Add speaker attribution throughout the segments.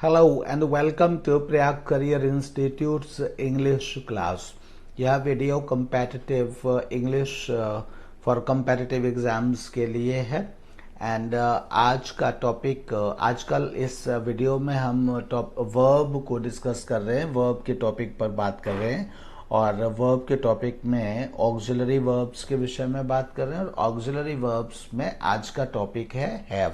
Speaker 1: Hello and welcome to Prayag Career Institute's English class. यह video competitive English for competitive exams के लिए है and आज का टॉपिक आजकल इस वीडियो में हम वर्ब को डिस्कस कर रहे हैं, वर्ब के टॉपिक पर बात कर रहे हैं और वर्ब के टॉपिक में ऑक्सिलरी वर्ब्स के विषय में बात कर रहे हैं और ऑक्सिलरी वर्ब्स में आज का टॉपिक है have,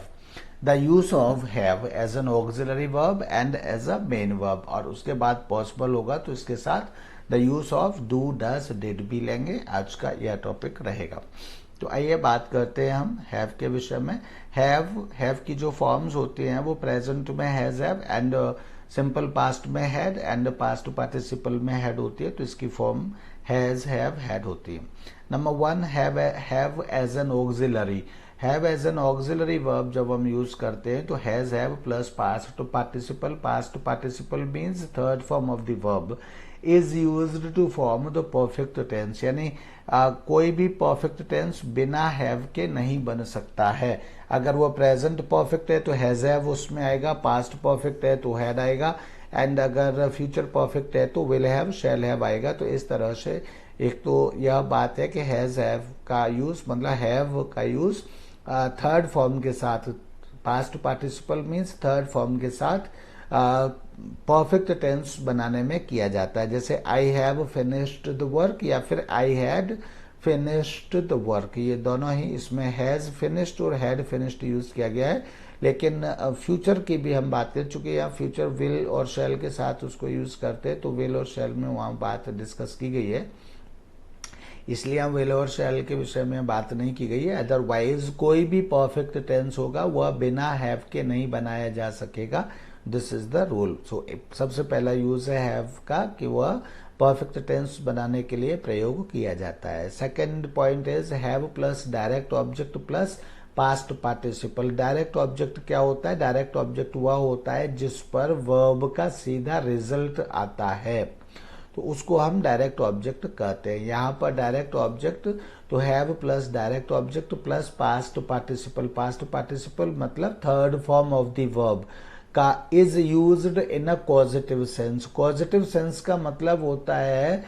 Speaker 1: the use of have as an auxiliary verb and as a main verb, और उसके बाद पॉसिबल होगा तो इसके साथ the use of do does did भी लेंगे। आज का यह टॉपिक रहेगा। तो आइए बात करते हैं हम हैव के विषय में। हैव की जो फॉर्म्स होती हैं वो प्रेजेंट में has have and simple past में हैड एंड पास्ट पार्टिसिपल में हैड होती है, तो इसकी फॉर्म हैज हैव हैड होती है। Number one, have as an auxiliary. Have as an auxiliary verb जब हम यूज करते हैं तो has have plus past participle means third form of the verb is used to form the perfect tense, यानी कोई भी परफेक्ट टेंस बिना have के नहीं बन सकता है। अगर वो प्रेजेंट परफेक्ट है तो हैज हैव उसमें आएगा, पास्ट परफेक्ट है तो हैड आएगा एंड अगर फ्यूचर परफेक्ट है तो विल हैव शैल हैव आएगा। तो इस तरह से एक तो यह बात है कि हैज हैव का यूज मतलब हैव का यूज थर्ड फॉर्म के साथ, past participle means third form के साथ परफेक्ट टेंस बनाने में किया जाता है। जैसे I have finished the work या फिर I had finished the work, ये दोनों ही इसमें हैज फिनिश्ड और हैड फिनिश्ड यूज किया गया है। लेकिन फ्यूचर की भी हम बात कर चुके हैं, यहाँ फ्यूचर विल और शैल के साथ उसको यूज करते हैं, तो विल और शैल में वहाँ बात डिस्कस की गई है, इसलिए हम विल और शैल के विषय में बात नहीं की गई है। अदरवाइज कोई भी परफेक्ट टेंस होगा वह बिना हैव के नहीं बनाया जा सकेगा। This is the rule. So सबसे पहला यूज है हैव का कि वह परफेक्ट टेंस बनाने के लिए प्रयोग किया जाता है। Second point is have plus direct object plus past participle. Direct object क्या होता है? डायरेक्ट ऑब्जेक्ट वह होता है जिस पर वर्ब का सीधा रिजल्ट आता है, तो उसको हम डायरेक्ट ऑब्जेक्ट कहते हैं। यहाँ पर डायरेक्ट ऑब्जेक्ट तो have plus direct object plus past participle मतलब third form of the verb का is used in a causative sense. Causative sense का मतलब होता है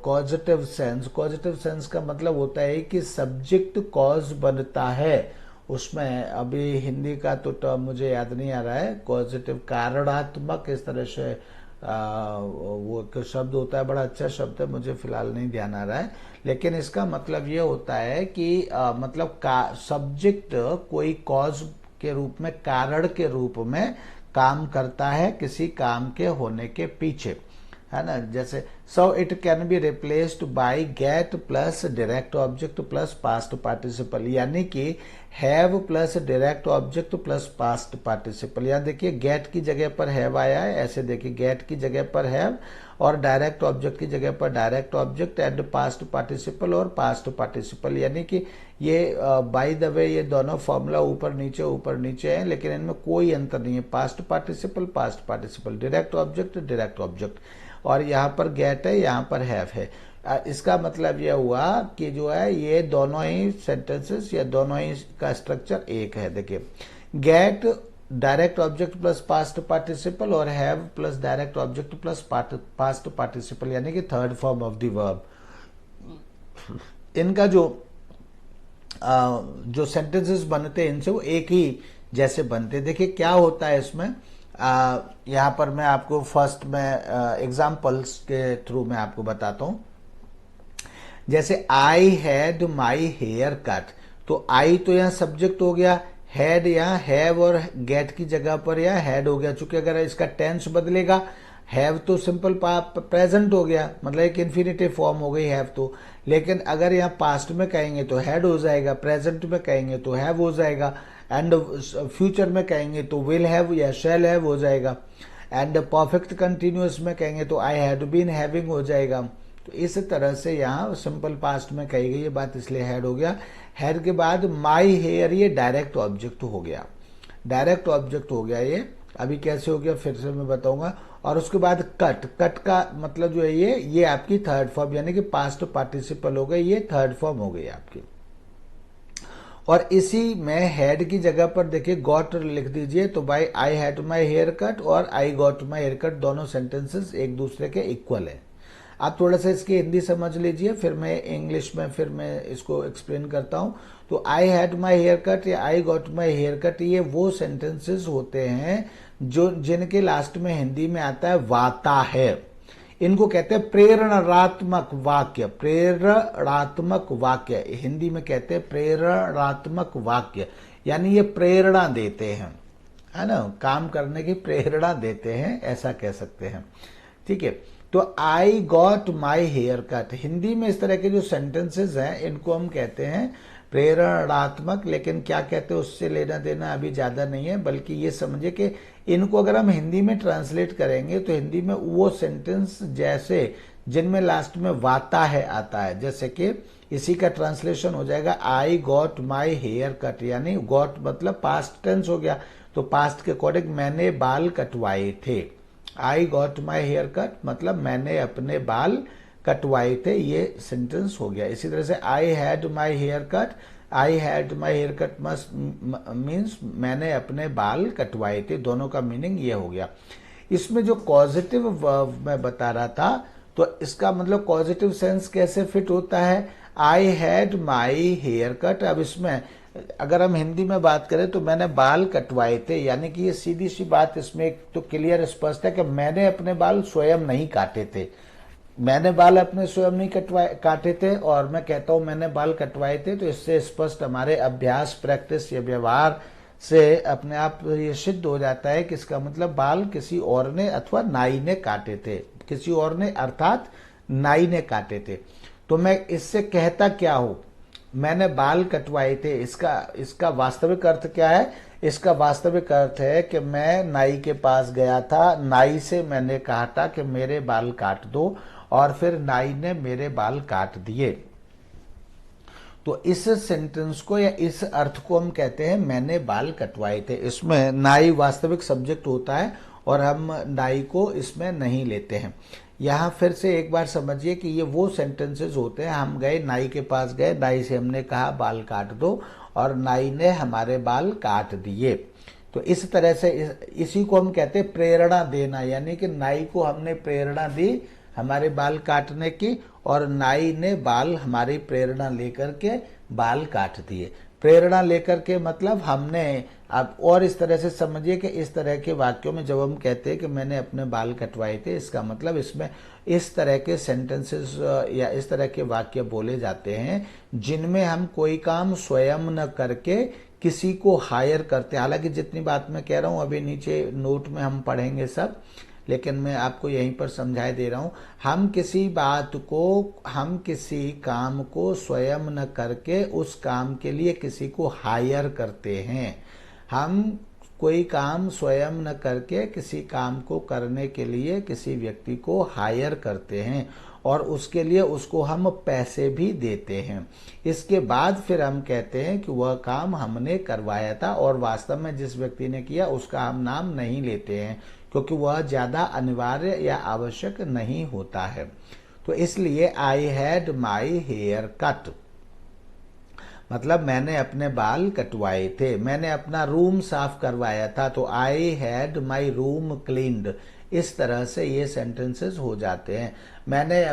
Speaker 1: कॉजेटिव सेंस का मतलब होता है कि सब्जेक्ट कॉज बनता है। उसमें अभी हिंदी का तो टर्म मुझे याद नहीं आ रहा है, कॉजेटिव कारणात्मक, इस तरह से वो एक शब्द होता है, बड़ा अच्छा शब्द है, मुझे फिलहाल नहीं ध्यान आ रहा है, लेकिन इसका मतलब ये होता है कि मतलब सब्जेक्ट कोई कॉज के रूप में, कारण के रूप में काम करता है किसी काम के होने के पीछे, है ना। जैसे so it can be replaced by gate plus direct object plus past participle, यानी कि have plus direct object plus past participle. यहाँ देखिए गेट की जगह पर हैव आया है, ऐसे देखिए गेट की जगह पर हैव और डायरेक्ट ऑब्जेक्ट की जगह पर direct object and past participle और पास्ट पार्टिसिपल, यानी कि ये बाय द वे ये दोनों फॉर्मूला ऊपर नीचे है, लेकिन इनमें कोई अंतर नहीं है। पास्ट पार्टिसिपल डायरेक्ट ऑब्जेक्ट और यहाँ पर गेट है, यहाँ पर हैव है। इसका मतलब यह हुआ कि जो है ये दोनों ही सेंटेंसेस या दोनों ही का स्ट्रक्चर एक है। देखिए get direct object plus past participle और have plus direct object plus past participle, यानी कि third form of the verb. इनका जो सेंटेंसेस बनते हैं इनसे वो एक ही जैसे बनते हैं। देखिए क्या होता है इसमें, यहाँ पर मैं आपको फर्स्ट में एग्जाम्पल्स के थ्रू मैं आपको बताता हूं। जैसे I had my hair cut, तो आई तो यहाँ सब्जेक्ट हो गया, हैड यहाँ हैव और गेट की जगह पर यहाँ हैड हो गया। चूंकि अगर इसका टेंस बदलेगा, हैव तो सिंपल प्रेजेंट हो गया, मतलब एक इन्फिनिटिव फॉर्म हो गई हैव तो, लेकिन अगर यहाँ पास्ट में कहेंगे तो हैड हो जाएगा, प्रेजेंट में कहेंगे तो हैव हो जाएगा एंड फ्यूचर में कहेंगे तो विल हैव या शैल हैव हो जाएगा एंड परफेक्ट कंटिन्यूअस में कहेंगे तो आई हैड बीन हैविंग हो जाएगा। तो इस तरह से यहाँ सिंपल पास्ट में कही गई ये बात, इसलिए हैड हो गया। हैड के बाद माई हेयर, ये डायरेक्ट ऑब्जेक्ट हो गया ये। अभी कैसे हो गया फिर से मैं बताऊंगा। और उसके बाद कट का मतलब जो है ये आपकी थर्ड फॉर्म, यानी कि पास्ट पार्टिसिपल हो गई, ये थर्ड फॉर्म हो गई आपकी। और इसी में हेड की जगह पर देखिए गॉट लिख दीजिए, तो भाई I had my hair cut और I got my hair cut दोनों सेंटेंसेस एक दूसरे के इक्वल है। आप थोड़ा सा इसकी हिंदी समझ लीजिए, फिर मैं इंग्लिश में फिर मैं इसको एक्सप्लेन करता हूं। तो I had my hair cut या I got my hair cut, ये वो सेंटेंसेस होते हैं जो जिनके लास्ट में हिंदी में आता है वाता है। इनको कहते हैं प्रेरणात्मक वाक्य। प्रेरणात्मक वाक्य हिंदी में कहते हैं प्रेरणात्मक वाक्य, यानी ये प्रेरणा देते हैं, है ना, काम करने की प्रेरणा देते हैं, ऐसा कह सकते हैं। ठीक है, तो I got my hair cut, Hindi में इस तरह के जो सेंटेंसेस हैं इनको हम कहते हैं प्रेरणात्मक। लेकिन क्या कहते हैं उससे लेना देना अभी ज्यादा नहीं है, बल्कि ये समझे कि इनको अगर हम हिंदी में ट्रांसलेट करेंगे तो हिंदी में वो सेंटेंस जैसे जिनमें लास्ट में वाता है आता है, जैसे कि इसी का ट्रांसलेशन हो जाएगा I got my hair cut, यानी गॉट मतलब पास्ट टेंस हो गया, तो पास्ट के अकॉर्डिंग मैंने बाल कटवाए थे। I got my hair cut मतलब मैंने अपने बाल कटवाए थे, ये सेंटेंस हो गया। इसी तरह से I had my hair cut, I had my hair cut must means मैंने अपने बाल कटवाए थे, दोनों का मीनिंग ये हो गया। इसमें जो पॉजिटिव वर्ब मैं बता रहा था, तो इसका मतलब पॉजिटिव सेंस कैसे फिट होता है, I had my hair cut. अब इसमें अगर हम हिंदी में बात करें तो मैंने बाल कटवाए थे, यानी कि ये सीधी सी बात इसमें एक तो क्लियर स्पष्ट है कि मैंने अपने बाल स्वयं नहीं काटे थे। मैंने बाल अपने स्वयं नहीं काटे थे और मैं कहता हूं मैंने बाल कटवाए थे, तो इससे स्पष्ट हमारे अभ्यास प्रैक्टिस या व्यवहार से अपने आप ये सिद्ध हो जाता है कि इसका मतलब बाल किसी और ने अथवा नाई ने काटे थे, किसी और ने अर्थात नाई ने काटे थे। तो मैं इससे कहता क्या हूं, मैंने बाल कटवाए थे, इसका वास्तविक अर्थ क्या है, इसका वास्तविक अर्थ है कि मैं नाई के पास गया था, नाई से मैंने कहा था कि मेरे बाल काट दो और फिर नाई ने मेरे बाल काट दिए। तो इस सेंटेंस को या इस अर्थ को हम कहते हैं मैंने बाल कटवाए थे। इसमें नाई वास्तविक सब्जेक्ट होता है और हम नाई को इसमें नहीं लेते हैं। यहां फिर से एक बार समझिए कि ये वो सेंटेंसेस होते हैं, हम गए नाई के पास गए, नाई से हमने कहा बाल काट दो और नाई ने हमारे बाल काट दिए। तो इस तरह से इसी को हम कहते हैं प्रेरणा देना, यानी कि नाई को हमने प्रेरणा दी हमारे बाल काटने की और नाई ने बाल हमारी प्रेरणा लेकर के बाल काट दिए। प्रेरणा लेकर के मतलब हमने, अब और इस तरह से समझिए कि इस तरह के वाक्यों में जब हम कहते हैं कि मैंने अपने बाल कटवाए थे, इसका मतलब इसमें इस तरह के सेंटेंसेस या इस तरह के वाक्य बोले जाते हैं जिनमें हम कोई काम स्वयं न करके किसी को हायर करते हैं। हालांकि जितनी बात मैं कह रहा हूं अभी नीचे नोट में हम पढ़ेंगे सब, लेकिन मैं आपको यहीं पर समझाई दे रहा हूं। हम किसी काम को स्वयं न करके उस काम के लिए किसी को हायर करते हैं। हम कोई काम स्वयं न करके किसी काम को करने के लिए किसी व्यक्ति को हायर करते हैं और उसके लिए उसको हम पैसे भी देते हैं। इसके बाद फिर हम कहते हैं कि वह काम हमने करवाया था और वास्तव में जिस व्यक्ति ने किया उसका हम नाम नहीं लेते हैं, क्योंकि वह ज्यादा अनिवार्य या आवश्यक नहीं होता है। तो इसलिए I had my hair cut मतलब मैंने अपने बाल कटवाए थे। मैंने अपना रूम साफ करवाया था, तो I had my room cleaned. इस तरह से ये सेंटेंसेस हो जाते हैं। मैंने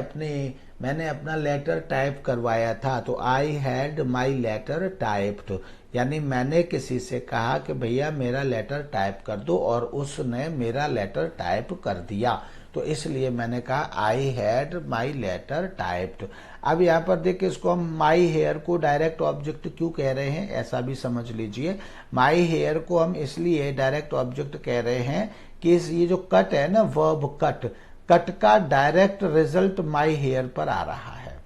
Speaker 1: अपना लेटर टाइप करवाया था, तो I had my letter typed, यानी मैंने किसी से कहा कि भैया मेरा लेटर टाइप कर दो और उसने मेरा लेटर टाइप कर दिया, तो इसलिए मैंने कहा I had my letter typed. अब यहाँ पर देखिए इसको हम माई हेयर को डायरेक्ट ऑब्जेक्ट क्यों कह रहे हैं ऐसा भी समझ लीजिए। माई हेयर को हम इसलिए डायरेक्ट ऑब्जेक्ट कह रहे हैं कि ये जो कट है ना, वर्ब कट का डायरेक्ट रिजल्ट माई हेयर पर आ रहा है।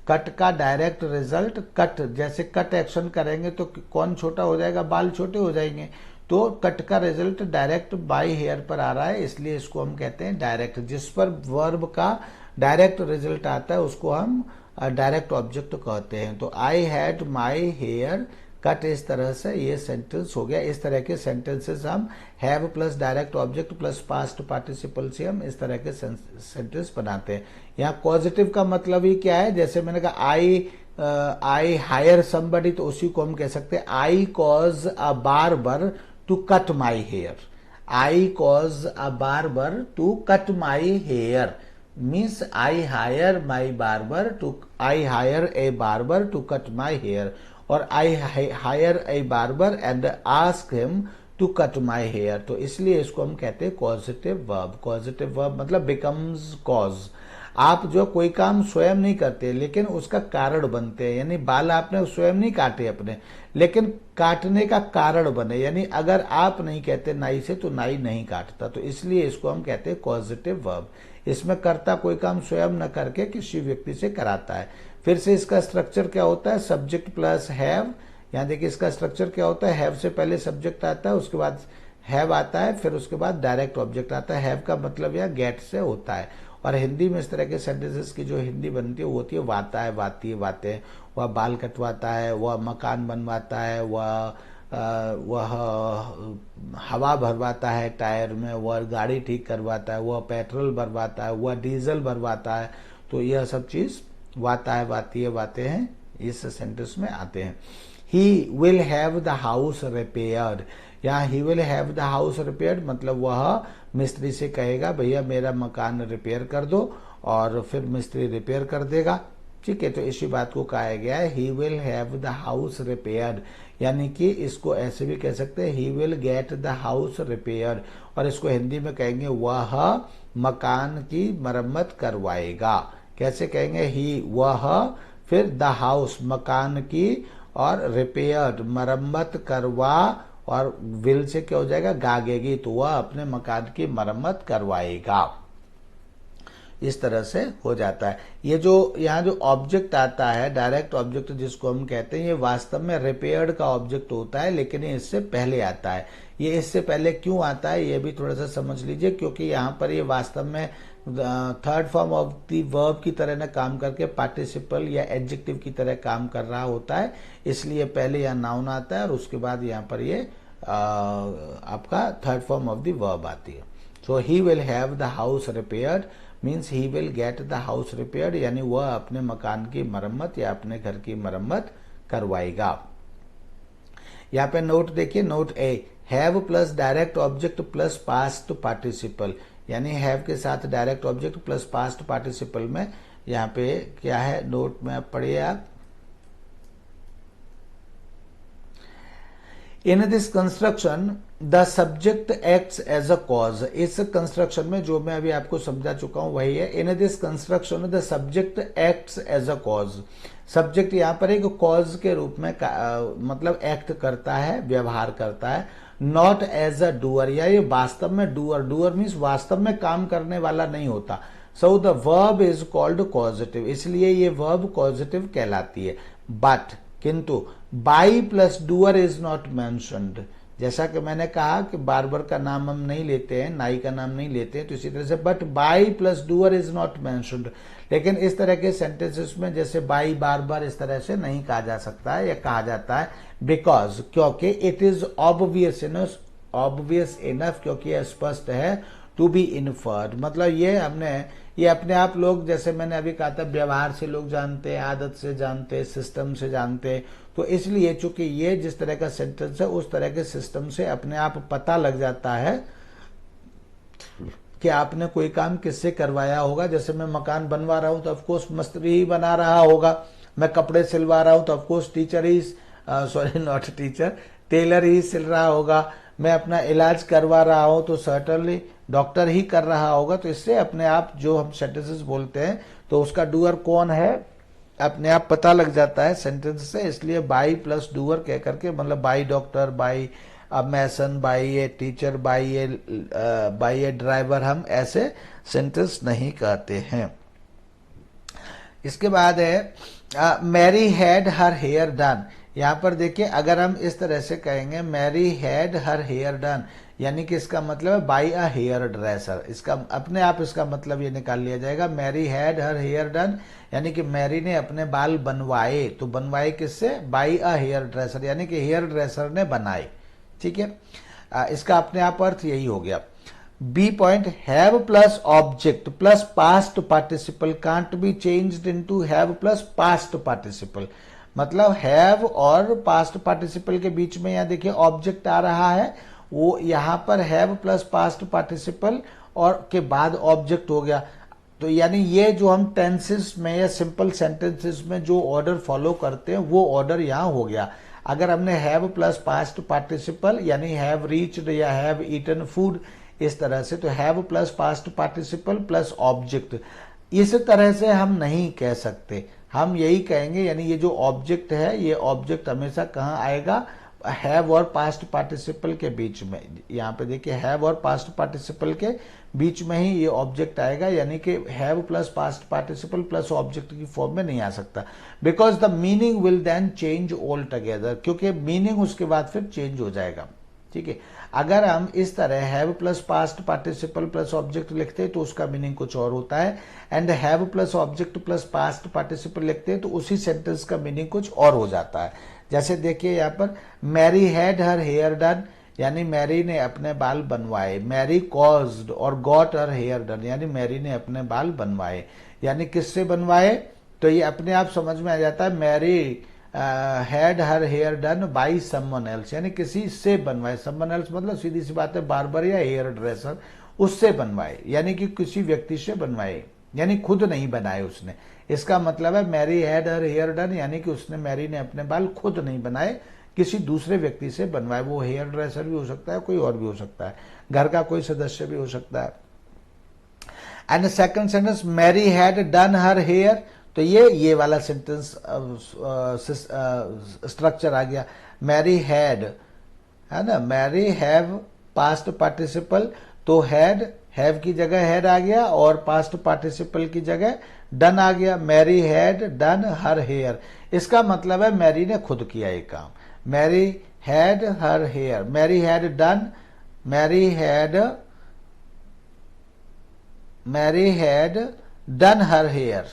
Speaker 1: कट का डायरेक्ट रिजल्ट, कट जैसे कट एक्शन करेंगे तो कौन छोटा हो जाएगा, बाल छोटे हो जाएंगे, तो कट का रिजल्ट डायरेक्ट बाय हेयर पर आ रहा है, इसलिए इसको हम कहते हैं डायरेक्ट। जिस पर वर्ब का डायरेक्ट रिजल्ट आता है उसको हम डायरेक्ट ऑब्जेक्ट कहते हैं। तो I had my hair cut, इस तरह से ये सेंटेंस हो गया। इस तरह के सेंटेंसेस हम have plus direct object plus past participle से हम इस तरह के सेंटेंस बनाते हैं। यहाँ पॉजिटिव का मतलब ही क्या है, जैसे मैंने कहा आई आई हायर समबडी, तो उसी को हम कह सकते हैं I cause a barber to cut my hair. I cause a barber to cut my hair means I hire my barber to, I hire a barber to cut my hair, और I hire a barber and ask him to cut my hair. तो इसलिए इसको हम कहते हैं causative verb. Causative verb मतलब becomes cause. आप जो कोई काम स्वयं नहीं करते लेकिन उसका कारण बनते हैं, यानी बाल आपने स्वयं नहीं काटे अपने, लेकिन काटने का कारण बने, यानी अगर आप नहीं कहते नाई से तो नाई नहीं काटता, तो इसलिए इसको हम कहते हैं कॉजेटिव वर्ब। इसमें कर्ता कोई काम स्वयं न करके किसी व्यक्ति से कराता है। फिर से इसका स्ट्रक्चर क्या होता है, सब्जेक्ट प्लस हैव। यहाँ देखिए इसका स्ट्रक्चर क्या होता है, हैव से पहले सब्जेक्ट आता है, उसके बाद हैव आता है, फिर उसके बाद डायरेक्ट ऑब्जेक्ट आता है। हैव का मतलब यह गेट से होता है। और हिंदी में इस तरह के सेंटेंसेस की जो हिंदी बनती है वो होती है वाता है, वाती है, वाते। वह बाल कटवाता है, वह मकान बनवाता है, वह हवा भरवाता है टायर में, वह गाड़ी ठीक करवाता है, वह पेट्रोल भरवाता है, वह डीजल भरवाता है। तो यह सब चीज वाता है, वाती है, वाते हैं, इस सेंटेंस में आते हैं। He will have the house repaired. यहाँ he will have the house repaired मतलब वह मिस्त्री से कहेगा भैया मेरा मकान रिपेयर कर दो, और फिर मिस्त्री रिपेयर कर देगा। ठीक है, तो इसी बात को कहा गया है ही will have the house repaired, यानी कि इसको ऐसे भी कह सकते हैं he will get the house repaired, और इसको हिंदी में कहेंगे वह मकान की मरम्मत करवाएगा। कैसे कहेंगे, ही वह, फिर द हाउस मकान की, और रिपेयर्ड मरम्मत करवा, और विल से क्या हो जाएगा, गागेगी, तो वह अपने मकान की मरम्मत करवाएगा। इस तरह से हो जाता है। ये जो यहाँ जो ऑब्जेक्ट आता है डायरेक्ट ऑब्जेक्ट जिसको हम कहते हैं, ये वास्तव में रिपेयर्ड का ऑब्जेक्ट होता है, लेकिन ये इससे पहले आता है। ये इससे पहले क्यों आता है ये भी थोड़ा सा समझ लीजिए, क्योंकि यहाँ पर ये वास्तव में third form of the verb की तरह ना काम करके पार्टिसिपल या एडजेक्टिव की तरह काम कर रहा होता है, इसलिए पहले यहाँ नाउन आता है और उसके बाद यहाँ पर ये आपका third form of the verb आती है। So he will have the house repaired means he will get the house repaired, यानी वह अपने मकान की मरम्मत या अपने घर की मरम्मत करवाएगा। यहाँ पे नोट देखिए, note A, have plus direct object plus past participle, यानी हैव के साथ direct object plus past participle में यहाँ पे क्या है, नोट में आप पढ़िए आप। In this construction the subject acts as a cause. इस कंस्ट्रक्शन में जो मैं अभी आपको समझा चुका हूं वही है। In this construction the subject acts as a cause. Subject यहाँ पर एक कॉज के रूप में मतलब एक्ट करता है, व्यवहार करता है, नॉट एज अ डूअर, या ये वास्तव में डूअर, डूअर मीन्स वास्तव में काम करने वाला नहीं होता। So the verb is called causative, इसलिए ये वर्ब कॉजेटिव कहलाती है। बट किंतु by plus doer is not mentioned, जैसा कि मैंने कहा कि बार्बर का नाम हम नहीं लेते हैं, नाई का नाम नहीं लेते हैं, तो इसी तरह से but by plus doer is not mentioned, लेकिन इस तरह के सेंटेंसेस में जैसे बाई बार्बर इस तरह से नहीं कहा जा सकता है या कहा जाता है, बिकॉज क्योंकि इट इज ऑब्वियस इनफ, क्योंकि यह स्पष्ट है, टू बी इन्फर्ड मतलब ये अपने आप लोग, जैसे मैंने अभी कहा था, व्यवहार से लोग जानते हैं, आदत से जानते हैं, सिस्टम से जानते हैं, तो इसलिए चूंकि ये जिस तरह का सेंटेंस है उस तरह के सिस्टम से अपने आप पता लग जाता है कि आपने कोई काम किससे करवाया होगा। जैसे मैं मकान बनवा रहा हूं तो ऑफकोर्स मिस्त्री ही बना रहा होगा, मैं कपड़े सिलवा रहा हूं तो ऑफकोर्स टेलर ही सिल रहा होगा, मैं अपना इलाज करवा रहा हूं तो सर्टनली डॉक्टर ही कर रहा होगा। तो इससे अपने आप जो हम सेंटेंसेस बोलते हैं तो उसका डूअर कौन है अपने आप पता लग जाता है सेंटेंस से, इसलिए बाई प्लस डूअर कह करके, मतलब by doctor, by a mason, by a teacher, by a driver, हम ऐसे सेंटेंस नहीं कहते हैं। इसके बाद है Mary had her hair done. यहाँ पर देखिए अगर हम इस तरह से कहेंगे Mary had her hair done, यानी कि इसका मतलब है बाई अ हेयर ड्रेसर, इसका अपने आप इसका मतलब ये निकाल लिया जाएगा। Mary had her hair done यानी कि मैरी ने अपने बाल बनवाए, तो बनवाए किससे, बाई अ हेयर ड्रेसर, यानी कि हेयर ड्रेसर ने बनाए। ठीक है, इसका अपने आप अर्थ यही हो गया। B point, have plus object plus past participle can't be changed into have plus past participle. मतलब हैव और पास्ट पार्टिसिपल के बीच में यहां देखिए ऑब्जेक्ट आ रहा है, वो यहां पर हैव प्लस पास्ट पार्टिसिपल और के बाद ऑब्जेक्ट हो गया। तो यानी ये जो हम टेंसेस में या सिंपल सेंटेंसेस में जो ऑर्डर फॉलो करते हैं वो ऑर्डर यहां हो गया। अगर हमने हैव प्लस पास्ट पार्टिसिपल यानी हैव रीच्ड या हैव ईटन फूड इस तरह से, तो have plus past participle plus object, इस तरह से हम नहीं कह सकते। हम यही कहेंगे, यानी ये जो ऑब्जेक्ट है ये ऑब्जेक्ट हमेशा कहाँ आएगा, हैव और पास्ट पार्टिसिपल के बीच में। यहाँ पे देखिए हैव और पास्ट पार्टिसिपल के बीच में ही ये ऑब्जेक्ट आएगा, यानी कि have plus past participle plus object की फॉर्म में नहीं आ सकता, because the meaning will then change altogether, क्योंकि मीनिंग उसके बाद फिर चेंज हो जाएगा। ठीक है, अगर हम इस तरह have plus past participle plus object लिखते हैं तो उसका मीनिंग कुछ और होता है, and have plus object plus past participle लिखते हैं तो उसी सेंटेंस का मीनिंग कुछ और हो जाता है। जैसे देखिए यहाँ पर Mary had her hair done, यानी मैरी ने अपने बाल बनवाए। मैरी कॉज्ड और गॉट हर हेयर डन, यानी मैरी ने अपने बाल बनवाए। यानी किससे बनवाए, तो ये अपने आप समझ में आ जाता है, Mary had her hair done by someone else, यानी किसी से बनवाए। समवन एल्स मतलब सीधी सी बात है बार्बर या हेयर ड्रेसर, उससे बनवाए, यानी कि किसी व्यक्ति से बनवाए, यानी खुद नहीं बनाए उसने। इसका मतलब है Mary had her hair done, यानी कि उसने, मैरी ने अपने बाल खुद नहीं बनाए, किसी दूसरे व्यक्ति से बनवाए। वो हेयर ड्रेसर भी हो सकता है, कोई और भी हो सकता है, घर का कोई सदस्य भी हो सकता है। And second sentence Mary had done her hair, तो ये वाला सेंटेंस स्ट्रक्चर आ गया। मैरी हैड, है ना, मैरी हैव पास्ट पार्टिसिपल, तो हैव की जगह हैड आ गया और पास्ट पार्टिसिपल की जगह डन आ गया। Mary had done her hair, इसका मतलब है मैरी ने खुद किया ये काम। Mary had her hair, Mary had done, Mary had done her hair,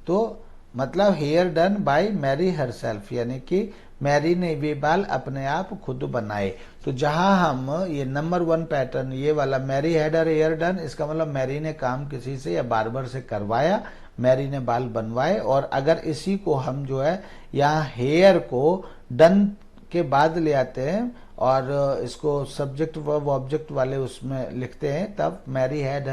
Speaker 1: तो मतलब hair done by Mary herself, यानी कि मैरी ने वे बाल अपने आप खुद बनाए। तो जहां हम ये नंबर 1 पैटर्न ये वाला Mary had her hair done, इसका मतलब मैरी ने काम किसी से या बार्बर से करवाया, मैरी ने बाल बनवाए। और अगर इसी को हम जो है यहाँ हेयर को डन के बाद ले आते हैं और इसको सब्जेक्ट वर्ब ऑब्जेक्ट वाले उसमें लिखते हैं, तब Mary had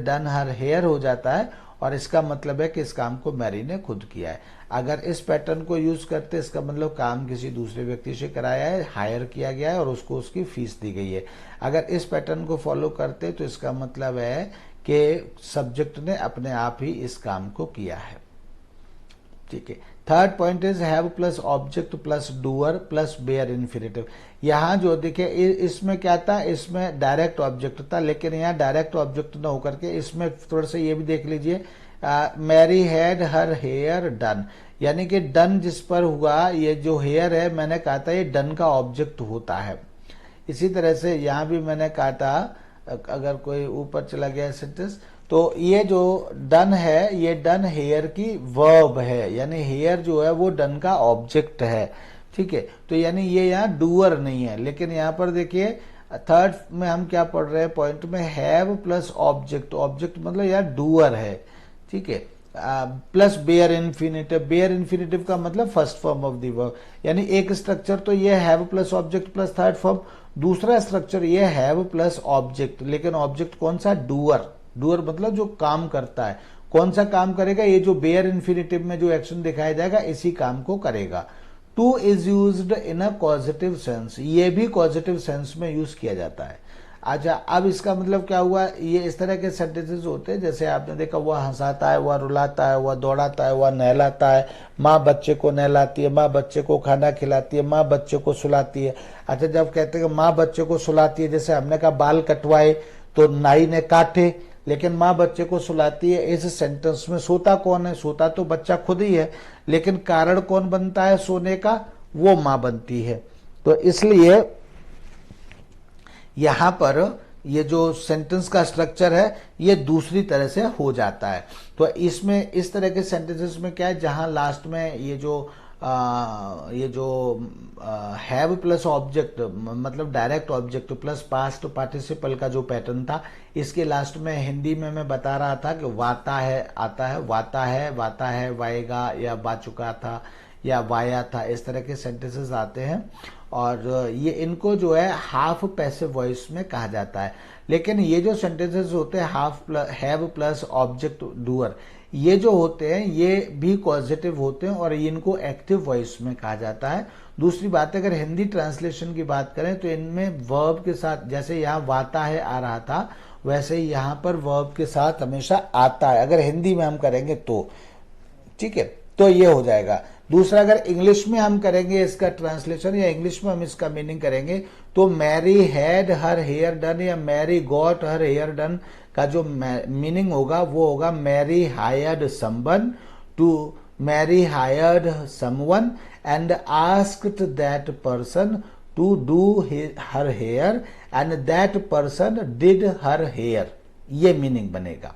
Speaker 1: done her hair हो जाता है, और इसका मतलब है कि इस काम को मैरी ने खुद किया है। अगर इस पैटर्न को यूज करते इसका मतलब काम किसी दूसरे व्यक्ति से कराया है, हायर किया गया है और उसको उसकी फीस दी गई है। अगर इस पैटर्न को फॉलो करते तो इसका मतलब है कि सब्जेक्ट ने अपने आप ही इस काम को किया है। ठीक है, third point is have plus object plus doer plus bare infinitive. यहाँ जो देखिए इसमें क्या था, इसमें डायरेक्ट ऑब्जेक्ट था, लेकिन यहाँ डायरेक्ट ऑब्जेक्ट न होकर के इसमें थोड़ा सा ये भी देख लीजिए, Mary had her hair done, यानी कि डन जिस पर हुआ, ये जो हेयर है मैंने कहा था ये डन का ऑब्जेक्ट होता है। इसी तरह से यहाँ भी मैंने कहा था, अगर कोई ऊपर चला गया सेंटेंस, तो ये जो डन है ये डन हेयर की वर्ब है, यानी हेयर जो है वो डन का ऑब्जेक्ट है। ठीक है, तो यानी ये यहाँ डूअर नहीं है। लेकिन यहाँ पर देखिए थर्ड में हम क्या पढ़ रहे हैं पॉइंट में, हैव प्लस ऑब्जेक्ट, ऑब्जेक्ट मतलब यहाँ डूअर है। ठीक है, plus bare infinitive, bare infinitive का मतलब first form of the verb, यानी एक स्ट्रक्चर तो ये have plus object plus third form, दूसरा स्ट्रक्चर ये हैव प्लस ऑब्जेक्ट, लेकिन ऑब्जेक्ट कौन सा, डूअर। डूअर मतलब जो काम करता है, कौन सा काम करेगा, ये जो बेयर इन्फिनेटिव में जो एक्शन दिखाया जाएगा इसी काम को करेगा। To is used in a positive sense, ये भी पॉजिटिव सेंस में यूज किया जाता है। अच्छा, अब इसका मतलब क्या हुआ, ये इस तरह के सेंटेंसेस होते हैं जैसे आपने देखा, वह हंसाता है, वह रुलाता है, वह दौड़ाता है, वह नहलाता है, माँ बच्चे को नहलाती है, माँ बच्चे को खाना खिलाती है, माँ बच्चे को सुलाती है। अच्छा, जब कहते हैं कि माँ बच्चे को सुलाती है, जैसे हमने कहा बाल कटवाए तो नाई ने काटे, लेकिन माँ बच्चे को सुलाती है, इस सेंटेंस में सोता कौन है, सोता तो बच्चा खुद ही है, लेकिन कारण कौन बनता है सोने का, वो माँ बनती है। तो इसलिए यहां पर ये जो सेंटेंस का स्ट्रक्चर है ये दूसरी तरह से हो जाता है। तो इसमें इस तरह के सेंटेंसेस में क्या है, जहां लास्ट में ये जो ये जो हैव प्लस ऑब्जेक्ट मतलब direct object plus past participle का जो पैटर्न था, इसके लास्ट में हिंदी में मैं बता रहा था कि वाता है आता है, वाता है वाएगा, या वा चुका था या वाया था, इस तरह के सेंटेंसेस आते हैं। और ये इनको जो है हाफ पैसिव वॉइस में कहा जाता है। लेकिन ये जो सेंटेंसेस होते हैं हैव प्लस ऑब्जेक्ट डूअर, ये जो होते हैं ये भी पॉजिटिव होते हैं और इनको एक्टिव वॉइस में कहा जाता है। दूसरी बात, अगर हिंदी ट्रांसलेशन की बात करें तो इनमें वर्ब के साथ, जैसे यहाँ वाता है आ रहा था, वैसे ही यहाँ पर वर्ब के साथ हमेशा आता है, अगर हिंदी में हम करेंगे तो। ठीक है, तो ये हो जाएगा। दूसरा, अगर इंग्लिश में हम करेंगे इसका ट्रांसलेशन या इंग्लिश में हम इसका मीनिंग करेंगे तो Mary had her hair done या Mary got her hair done का जो मीनिंग होगा वो होगा Mary hired someone to Mary hired someone and asked that person to do her hair and that person did her hair, ये meaning बनेगा।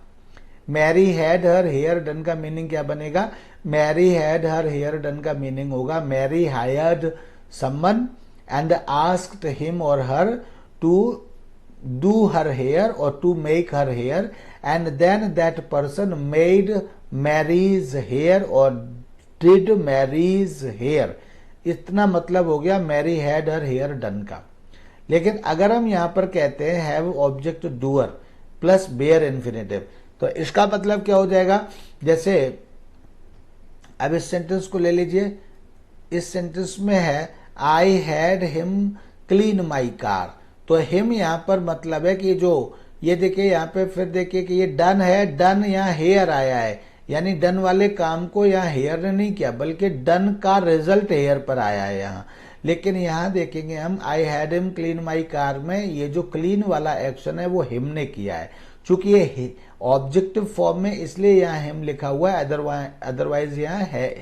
Speaker 1: Mary had her hair done का meaning क्या बनेगा? Mary had her hair done का meaning होगा Mary hired someone and asked him और हर to do her hair और to make her hair and then that person made Mary's hair और did Mary's hair. इतना मतलब हो गया Mary had her hair done का। लेकिन अगर हम यहां पर कहते हैं have object doer plus bare infinitive, तो इसका मतलब क्या हो जाएगा? जैसे अब इस सेंटेंस को ले लीजिए, इस सेंटेंस में है I had him clean my car, तो हिम यहां पर मतलब है कि जो ये देखिए यहां पे, फिर देखिए कि ये डन है, डन यहां हेयर आया है, यानी डन वाले काम को यहां हेयर ने नहीं किया बल्कि डन का रिजल्ट हेयर पर आया है यहां। लेकिन यहां देखेंगे हम आई had him clean my car में ये जो क्लीन वाला एक्शन है वो हिम ने किया है। चूंकि ये ऑब्जेक्टिव फॉर्म में इसलिए यहां हिम लिखा हुआ है, अदरवाइज यहां है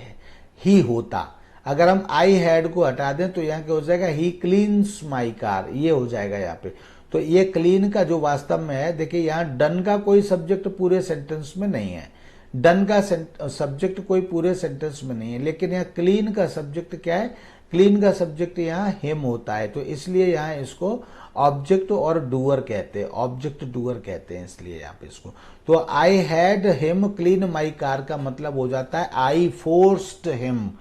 Speaker 1: ही होता। अगर हम आई हैड को हटा दें तो यहाँ क्या हो जाएगा? ही क्लीन्स माई कार, ये हो जाएगा यहाँ पे। तो ये क्लीन का जो वास्तव में है, देखिए यहाँ डन का कोई सब्जेक्ट पूरे सेंटेंस में नहीं है, डन का सब्जेक्ट कोई पूरे सेंटेंस में नहीं है, लेकिन यहाँ क्लीन का सब्जेक्ट क्या है? क्लीन का सब्जेक्ट यहाँ हिम होता है, तो इसलिए यहाँ इसको ऑब्जेक्ट और डूअर कहते हैं, ऑब्जेक्ट डूअर कहते हैं इसलिए यहाँ पे इसको। तो I had him clean my car का मतलब हो जाता है I forced him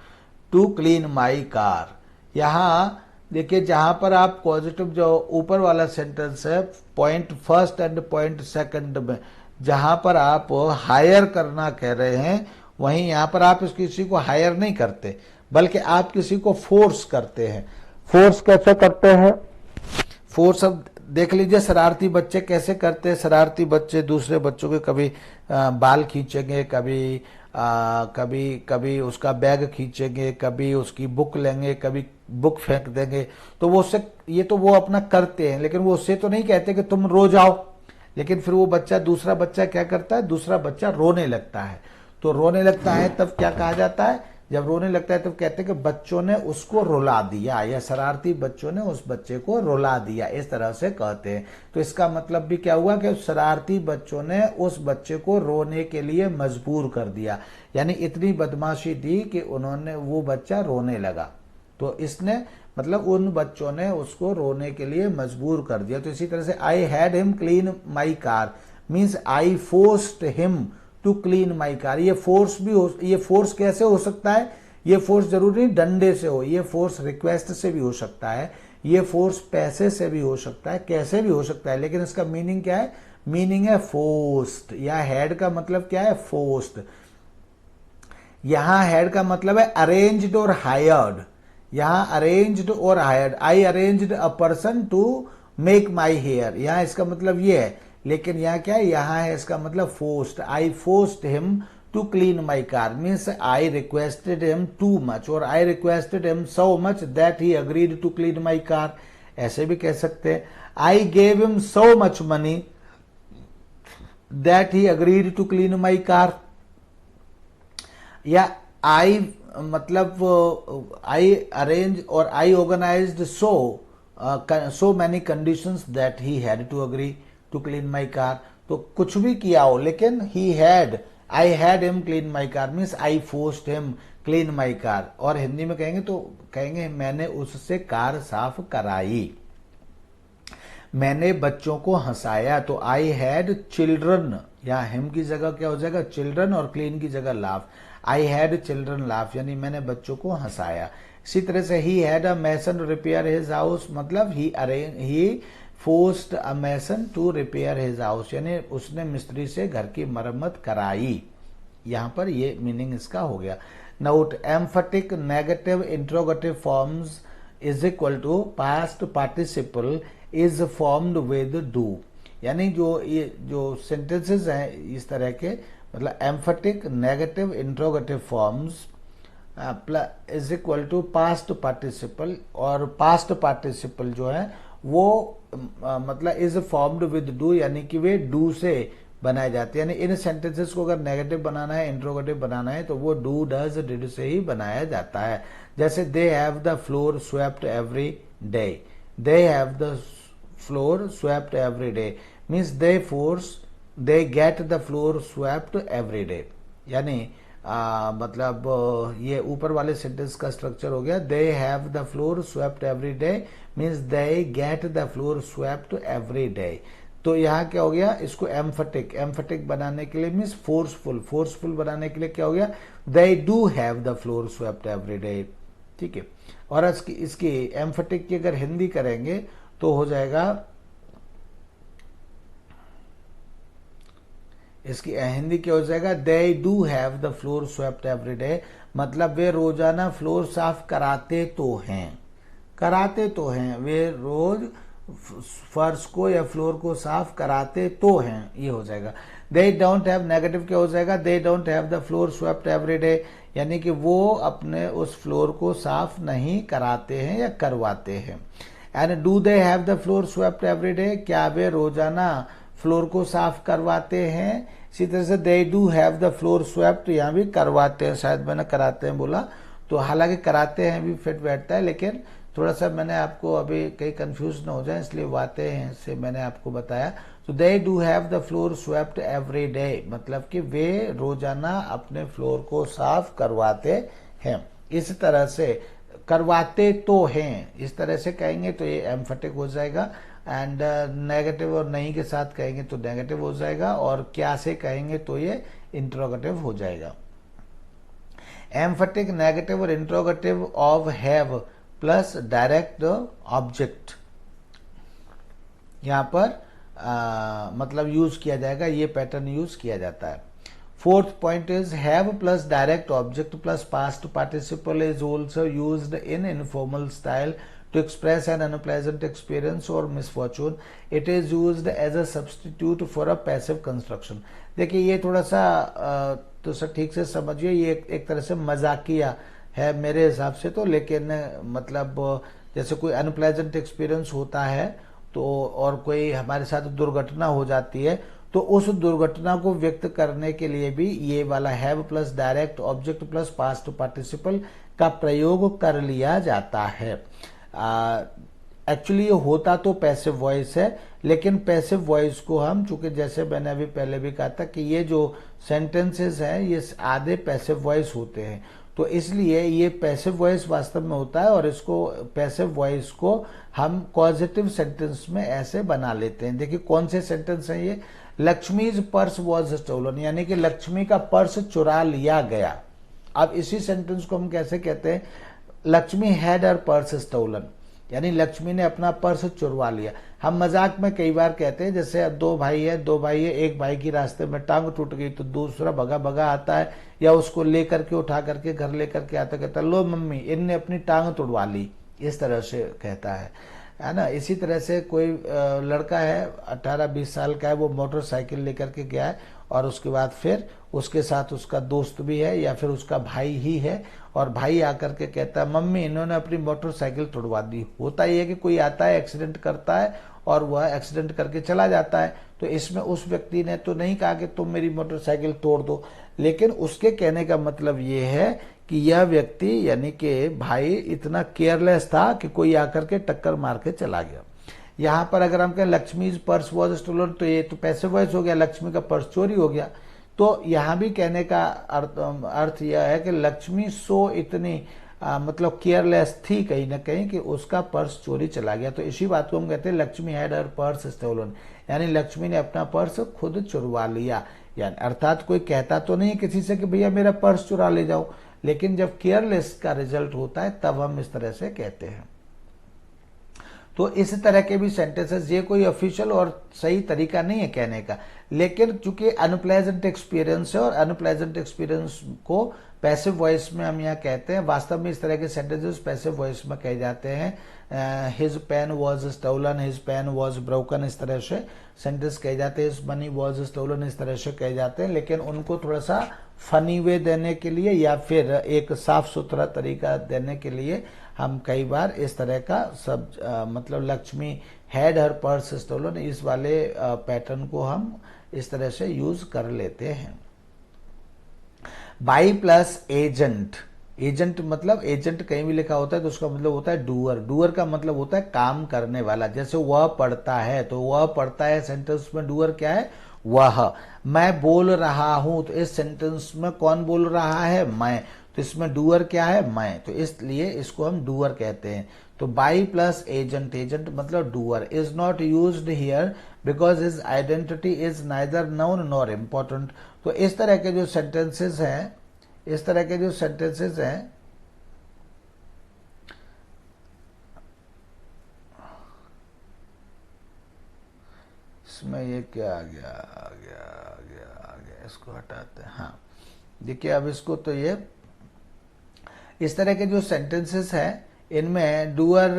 Speaker 1: to clean my car. यहां देखिए जहां पर आप पॉजिटिव जो ऊपर वाला सेंटेंस है point first and point second में, जहां पर आप हायर करना कह रहे हैं, वहीं यहां पर आप किसी को हायर नहीं करते बल्कि आप किसी को फोर्स करते हैं। फोर्स कैसे करते हैं? फोर्स अब देख लीजिए शरारती बच्चे कैसे करते हैं। शरारती बच्चे दूसरे बच्चों के कभी बाल खींचेंगे, कभी उसका बैग खींचेंगे, कभी उसकी बुक लेंगे, कभी बुक फेंक देंगे। तो वो उससे ये तो वो अपना करते हैं, लेकिन वो उससे तो नहीं कहते कि तुम रो जाओ। लेकिन फिर वो बच्चा, दूसरा बच्चा क्या करता है? दूसरा बच्चा रोने लगता है। तो रोने लगता है तब क्या कहा जाता है? जब रोने लगता है तब कहते हैं कि बच्चों ने उसको रुला दिया, या शरारती बच्चों ने उस बच्चे को रुला दिया, इस तरह से कहते हैं। तो इसका मतलब भी क्या हुआ कि शरारती बच्चों ने उस बच्चे को रोने के लिए मजबूर कर दिया, यानी इतनी बदमाशी दी कि उन्होंने वो बच्चा रोने लगा। तो इसने मतलब उन बच्चों ने उसको रोने के लिए मजबूर कर दिया। तो इसी तरह से I had him clean my car means I forced him to clean my car. ये फोर्स भी हो, ये फोर्स कैसे हो सकता है? ये फोर्स जरूरी नहीं डंडे से हो, ये फोर्स रिक्वेस्ट से भी हो सकता है, ये फोर्स पैसे से भी हो सकता है, कैसे भी हो सकता है। लेकिन इसका मीनिंग क्या है? मीनिंग है फोर्स्ड। या हैड का मतलब क्या है? फोर्स्ड। यहां हैड का मतलब है अरेंज्ड और हायर्ड। यहां अरेंज्ड और hired, I arranged a person to make my hair, यहां इसका मतलब ये है। लेकिन यहाँ क्या है? यहाँ है इसका मतलब forced. I forced him to clean my car means I requested him to much, और I requested him so much that he agreed to clean my car, ऐसे भी कह सकते हैं। I gave him so much money that he agreed to clean my car. या I मतलब I arrange और I organized so many conditions that he had to agree to clean my car. तो कुछ भी किया हो, लेकिन he had I had him clean my car means I forced him clean my car. और हिंदी में कहेंगे तो कहेंगे मैंने उससे कार साफ कराई। मैंने बच्चों को हंसाया, तो आई हैड चिल्ड्रन, यहाँ हिम की जगह क्या हो जाएगा चिल्ड्रन, और क्लीन की जगह laugh. I had children laugh, यानी मैंने बच्चों को हंसाया। इसी तरह से he had a mason repair his house, मतलब he forced a mason to repair his house, यानी उसने मिस्त्री से घर की मरम्मत कराई। यहाँ पर ये मीनिंग इसका हो गया। Note, emphatic negative interrogative forms is equal to past participle is formed with do, यानी जो सेंटेंसेस हैं इस तरह के, मतलब emphatic negative interrogative forms is equal to past participle, और पास्ट पार्टिसिपल जो है वो मतलब इज फॉर्म्ड विद डू, यानी कि वे डू से बनाए जाते हैं। यानी इन सेंटेंसेस को अगर नेगेटिव बनाना है, इंट्रोगेटिव बनाना है, तो वो डू डज डिड से ही बनाया जाता है। जैसे they have the floor swept every day, they have the floor swept every day means they get the floor swept every day, यानी मतलब ये ऊपर वाले सेंटेंस का स्ट्रक्चर हो गया। They have the floor swept every day means they get the floor swept every day. तो यहाँ क्या हो गया, इसको एम्फेटिक बनाने के लिए मीन्स फोर्सफुल बनाने के लिए क्या हो गया, they do have the floor swept every day. ठीक है, और इसकी एम्फेटिक की अगर हिंदी करेंगे तो हो जाएगा, इसकी हिंदी क्या हो जाएगा, they do have the floor swept every day, मतलब वे रोजाना फ्लोर साफ कराते तो हैं, वे रोज फर्श को या फ्लोर को साफ कराते तो हैं, ये हो जाएगा। दे डोंट हैव, नेगेटिव क्या हो जाएगा, they don't have the floor swept every day, यानी कि वो अपने उस फ्लोर को साफ नहीं कराते हैं या करवाते हैं। And do they have the floor swept every day, क्या वे रोजाना फ्लोर को साफ करवाते हैं। इसी तरह से they do have the floor swept, यहाँ भी करवाते हैं, शायद मैंने कराते हैं बोला, तो हालांकि कराते हैं भी फिट बैठता है, लेकिन थोड़ा सा मैंने आपको अभी कहीं कंफ्यूज न हो जाए इसलिए वाते हैं से मैंने आपको बताया। तो they do have the floor swept every day, मतलब कि वे रोजाना अपने फ्लोर को साफ करवाते हैं। इस तरह से करवाते तो हैं, इस तरह से कहेंगे तो ये एम्फेटिक हो जाएगा। एंड नेगेटिव और नहीं के साथ कहेंगे तो नेगेटिव हो जाएगा, और क्या से कहेंगे तो ये इंट्रोगेटिव हो जाएगा। एम्फेटिक नेगेटिव और interrogative of have plus direct object यहां पर मतलब यूज किया जाएगा, ये पैटर्न यूज किया जाता है। Fourth point is have plus direct object plus past participle is also used in informal style to express an unpleasant experience or misfortune. It is used as a substitute for a passive construction. देखिए ये थोड़ा सा तो sir ठीक से समझिए, ये एक तरह से मजाकिया है मेरे हिसाब से तो, लेकिन मतलब जैसे कोई अनप्लेजेंट एक्सपीरियंस होता है तो, और कोई हमारे साथ दुर्घटना हो जाती है, तो उस दुर्घटना को व्यक्त करने के लिए भी ये वाला have plus direct object plus past participle का प्रयोग कर लिया जाता है। एक्चुअली ये होता तो पैसिव वॉइस है, लेकिन पैसिव वॉइस को हम, चूंकि जैसे मैंने अभी पहले भी कहा था कि ये जो सेंटेंसेस हैं ये आधे पैसिव वॉइस होते हैं, तो इसलिए ये पैसिव वॉइस वास्तव में होता है, और इसको पैसिव वॉइस को हम पॉजिटिव सेंटेंस में ऐसे बना लेते हैं। देखिए कौन से सेंटेंस हैं ये, लक्ष्मीज पर्स वॉज स्टोलन, यानी कि लक्ष्मी का पर्स चुरा लिया गया। अब इसी सेंटेंस को हम कैसे कहते हैं, Lakshmi had her purse stolen, यानी लक्ष्मी ने अपना पर्स चुरवा लिया। हम मजाक में कई बार कहते हैं, जैसे दो भाई है, एक भाई की रास्ते में टांग टूट गई तो दूसरा भगा भगा आता है, या उसको लेकर के उठा करके घर लेकर के आता, कहता लो मम्मी इनने अपनी टांग तुड़वा ली, इस तरह से कहता है ना। इसी तरह से कोई लड़का है 18-20 साल का है, वो मोटरसाइकिल लेकर के गया है, और उसके बाद फिर उसके साथ उसका दोस्त भी है या फिर उसका भाई ही है, और भाई आकर के कहता है मम्मी इन्होंने अपनी मोटरसाइकिल तोड़वा दी। होता ही है कि कोई आता है एक्सीडेंट करता है और वह एक्सीडेंट करके चला जाता है, तो इसमें उस व्यक्ति ने तो नहीं कहा कि तुम मेरी मोटरसाइकिल तोड़ दो, लेकिन उसके कहने का मतलब ये है कि यह व्यक्ति यानी कि भाई इतना केयरलेस था कि कोई आकर के टक्कर मार के चला गया। यहाँ पर अगर हम कहें लक्ष्मीज पर्स वॉज स्टोलन, तो ये तो पैसिव वॉइस हो गया, लक्ष्मी का पर्स चोरी हो गया, तो यहाँ भी कहने का अर्थ यह है कि लक्ष्मी सो इतनी मतलब केयरलेस थी कहीं ना कहीं कि उसका पर्स चोरी चला गया। तो इसी बात को हम कहते हैं Lakshmi had her purse stolen, यानी लक्ष्मी ने अपना पर्स खुद चुरवा लिया। यानी अर्थात कोई कहता तो नहीं किसी से कि भैया मेरा पर्स चुरा ले जाओ, लेकिन जब केयरलेस का रिजल्ट होता है तब हम इस तरह से कहते हैं। तो इस तरह के भी सेंटेंसेस, ये कोई ऑफिशियल और सही तरीका नहीं है कहने का, लेकिन चूंकि अनप्लेजेंट एक्सपीरियंस है और अनप्लेजेंट एक्सपीरियंस को पैसिव वॉइस में हम यहाँ कहते हैं। वास्तव में इस तरह के सेंटेंसेस पैसिव वॉइस में कहे जाते हैं। His pen was stolen, his pen was broken, इस तरह से सेंटेंस कहे जाते हैं। हिज मनी वॉज स्टोलन, इस तरह से कहे जाते हैं, लेकिन उनको थोड़ा सा फनी वे देने के लिए या फिर एक साफ सुथरा तरीका देने के लिए हम कई बार इस तरह का मतलब Lakshmi had her purse stolen, इस वाले पैटर्न को हम इस तरह से यूज कर लेते हैं। बाई प्लस एजेंट, एजेंट मतलब एजेंट कहीं भी लिखा होता है तो उसका मतलब होता है डूअर। डूअर का मतलब होता है काम करने वाला। जैसे वह पढ़ता है, तो वह पढ़ता है सेंटेंस में डूअर क्या है? वह। मैं बोल रहा हूं, तो इस सेंटेंस में कौन बोल रहा है? मैं। तो इसमें डूअर क्या है? मैं। तो इसलिए इसको हम डूअर कहते हैं। तो बाई प्लस एजेंट, एजेंट मतलब doer, is not used here because his identity is neither known nor important. तो इस तरह के जो सेंटेंसेस हैं, इस तरह के जो सेंटेंसेस हैं, इसमें ये क्या आ गया, आ गया, आ गया, आ गया, इसको हटाते हैं। हाँ देखिए अब इसको, तो ये इस तरह के जो सेंटेंसेस हैं इनमें डूअर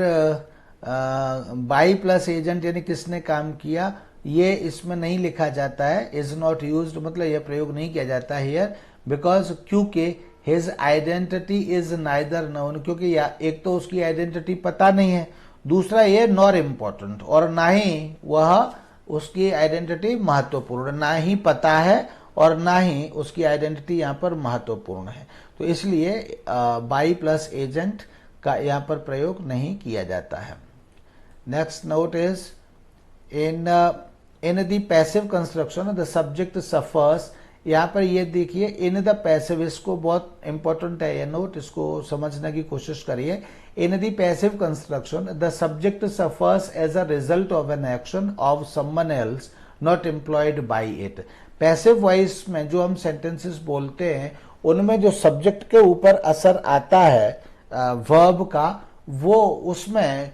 Speaker 1: बाई प्लस एजेंट यानी किसने काम किया, ये इसमें नहीं लिखा जाता है। इज नॉट यूज्ड मतलब यह प्रयोग नहीं किया जाता है हियर बिकॉज, क्योंकि his identity is neither known, क्योंकि एक तो उसकी आइडेंटिटी पता नहीं है, दूसरा ये नॉर इम्पोर्टेंट, और ना ही वह उसकी आइडेंटिटी महत्वपूर्ण, ना ही पता है और ना ही उसकी आइडेंटिटी यहाँ पर महत्वपूर्ण है। तो इसलिए बाई प्लस एजेंट का यहाँ पर प्रयोग नहीं किया जाता है। Next note is in the passive construction the subject suffers. यहाँ पर ये देखिए इन द पैसिव, इसको बहुत इंपॉर्टेंट है ये नोट, इसको समझने की कोशिश करिए। In the passive construction the subject suffers as a result of an action of someone else not employed by it. Passive voice में जो हम सेंटेंसेस बोलते हैं उनमें जो सब्जेक्ट के ऊपर असर आता है वर्ब का, वो उसमें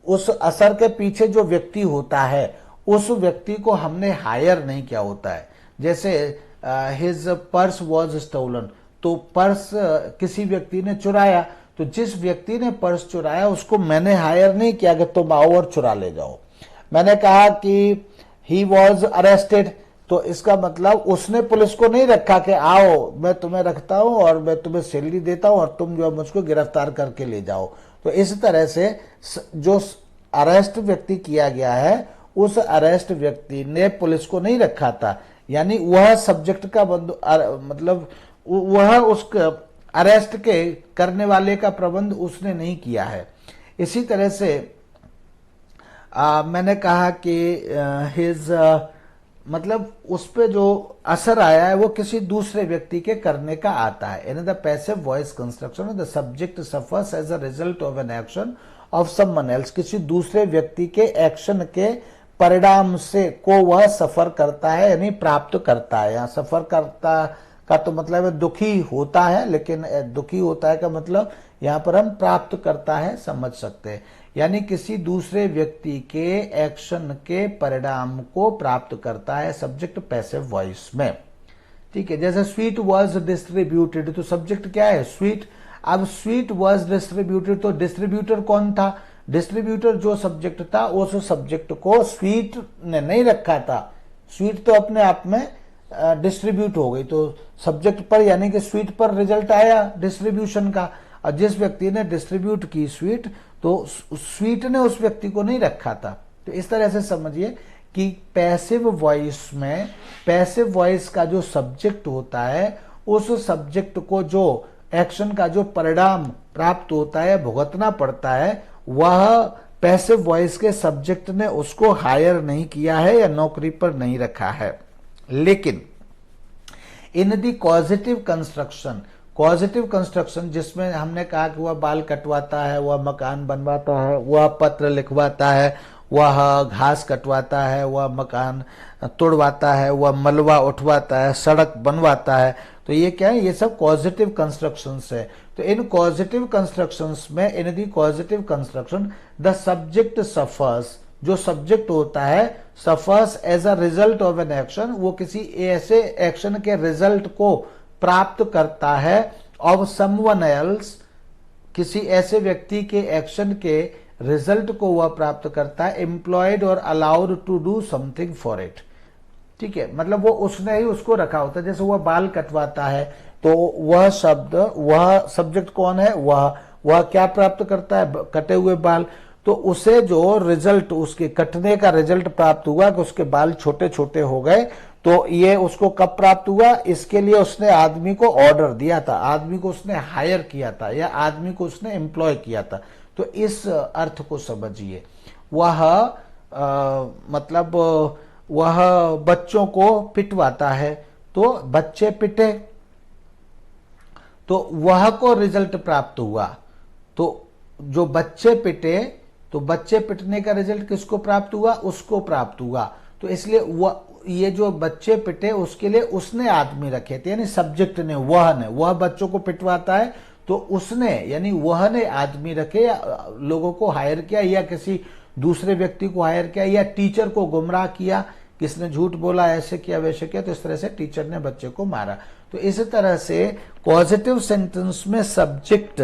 Speaker 1: उस असर के पीछे जो व्यक्ति होता है उस व्यक्ति को हमने हायर नहीं किया होता है। जैसे हिज पर्स वॉज स्टोलन, तो पर्स किसी व्यक्ति ने चुराया, तो जिस व्यक्ति ने पर्स चुराया उसको मैंने हायर नहीं किया कि तुम आओ और चुरा ले जाओ। मैंने कहा कि ही वॉज अरेस्टेड, तो इसका मतलब उसने पुलिस को नहीं रखा कि आओ मैं तुम्हें रखता हूं और मैं तुम्हें सैलरी देता हूं और तुम जो मुझको गिरफ्तार करके ले जाओ। तो इस तरह से जो अरेस्ट व्यक्ति किया गया है उस अरेस्ट व्यक्ति ने पुलिस को नहीं रखा था, यानी वह सब्जेक्ट का मतलब वह उस अरेस्ट के करने वाले का प्रबंध उसने नहीं किया है। इसी तरह से मैंने कहा कि हिज मतलब उस पे जो असर आया है वो किसी दूसरे व्यक्ति के करने का आता है। In the passive voice construction the subject suffers as a result of an action of someone else, किसी दूसरे व्यक्ति के एक्शन के परिणाम से को वह सफर करता है यानी प्राप्त करता है। यहाँ सफर करता का तो मतलब दुखी होता है, लेकिन दुखी होता है का मतलब यहाँ पर हम प्राप्त करता है समझ सकते हैं, यानी किसी दूसरे व्यक्ति के एक्शन के परिणाम को प्राप्त करता है सब्जेक्ट पैसिव वॉइस में। ठीक है, जैसे स्वीट वॉज डिस्ट्रीब्यूटेड, तो सब्जेक्ट क्या है? स्वीट। अब स्वीट वॉज डिस्ट्रीब्यूटेड, तो डिस्ट्रीब्यूटर कौन था? डिस्ट्रीब्यूटर जो सब्जेक्ट था उस सब्जेक्ट को स्वीट ने नहीं रखा था, स्वीट तो अपने आप में डिस्ट्रीब्यूट हो गई, तो सब्जेक्ट पर यानी कि स्वीट पर रिजल्ट आया डिस्ट्रीब्यूशन का, और जिस व्यक्ति ने डिस्ट्रीब्यूट की स्वीट तो स्वीट ने उस व्यक्ति को नहीं रखा था। तो इस तरह से समझिए कि पैसिव वॉइस में पैसिव वॉइस का जो सब्जेक्ट होता है उस सब्जेक्ट को जो एक्शन का जो परिणाम प्राप्त होता है भुगतना पड़ता है, वह पैसिव वॉइस के सब्जेक्ट ने उसको हायर नहीं किया है या नौकरी पर नहीं रखा है। लेकिन इन दी पॉजिटिव कंस्ट्रक्शन जिसमें हमने कहा कि वह बाल कटवाता है, वह मकान बनवाता है, वह पत्र लिखवाता है, वह घास कटवाता है, वह मकान तोड़वाता है, वह मलबा उठवाता है, सड़क बनवाता है, तो ये क्या है, ये सब पॉजिटिव कंस्ट्रक्शंस है। तो इन पॉजिटिव कंस्ट्रक्शंस में, in the positive construction the subject suffers, जो सब्जेक्ट होता है suffers as a result of an action, वो किसी ऐसे एक्शन के रिजल्ट को प्राप्त करता है, ऑफ समवन एल्स, किसी ऐसे व्यक्ति के एक्शन के रिजल्ट को वह प्राप्त करता है, एम्प्लॉयड और allowed to do something for it. ठीक है, मतलब वो उसने ही उसको रखा होता है। जैसे वह बाल कटवाता है तो वह शब्द, वह सब्जेक्ट कौन है, वह क्या प्राप्त करता है, कटे हुए बाल। तो उसे जो रिजल्ट, उसके कटने का रिजल्ट प्राप्त हुआ कि उसके बाल छोटे छोटे हो गए, तो ये उसको कब प्राप्त हुआ, इसके लिए उसने आदमी को ऑर्डर दिया था, आदमी को उसने हायर किया था, या आदमी को उसने एम्प्लॉय किया था। तो इस अर्थ को समझिए। वह मतलब वह बच्चों को पिटवाता है, तो बच्चे पिटे, तो वह को रिजल्ट प्राप्त हुआ। तो जो बच्चे पिटे, तो बच्चे पिटने का रिजल्ट किसको प्राप्त हुआ, उसको प्राप्त हुआ। तो इसलिए वह, ये जो बच्चे पिटे उसके लिए उसने आदमी रखे थे, यानी सब्जेक्ट ने, वह बच्चों को पिटवाता है, तो उसने यानी वह ने आदमी रखे, या लोगों को हायर किया, या किसी दूसरे व्यक्ति को हायर किया, या टीचर को गुमराह किया, किसने झूठ बोला, ऐसे किया वैसे किया, तो इस तरह से टीचर ने बच्चे को मारा। तो इस तरह से पॉजिटिव सेंटेंस में सब्जेक्ट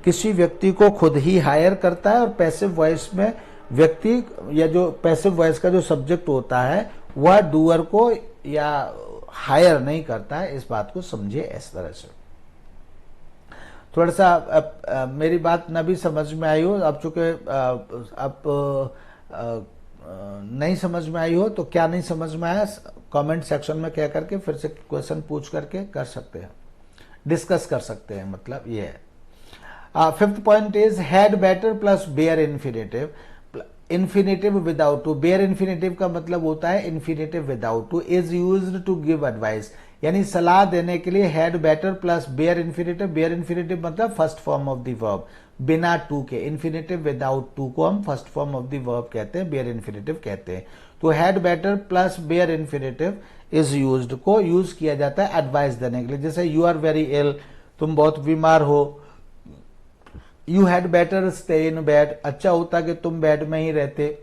Speaker 1: किसी व्यक्ति को खुद ही हायर करता है, और पैसिव वॉइस में व्यक्ति, या जो पैसिव वॉइस का जो सब्जेक्ट होता है वह डूअर को या हायर नहीं करता है। इस बात को समझिए इस तरह से। थोड़ा सा मेरी बात न भी समझ में आई हो, अब चूंकि अब नहीं समझ में आई हो, तो क्या नहीं समझ में आया कमेंट सेक्शन में कह करके फिर से क्वेश्चन पूछ करके कर सकते हैं, डिस्कस कर सकते हैं, मतलब ये है। Fifth point is had better plus bare infinitive, infinitive without to. Bare infinitive का मतलब होता है infinitive without to, is used to give advice, यानी सलाह देने के लिए had better plus bare infinitive. Bare infinitive मतलब first form of the verb, बिना टू के। इन्फिनेटिव विदाउट टू को हम first form of the verb कहते हैं, बेयर इन्फिनेटिव कहते हैं। तो had better plus bare infinitive is used को यूज किया जाता है एडवाइस देने के लिए। जैसे यू आर वेरी इल, तुम बहुत बीमार हो, you had better stay in bed, अच्छा होता कि तुम बेड में ही रहते।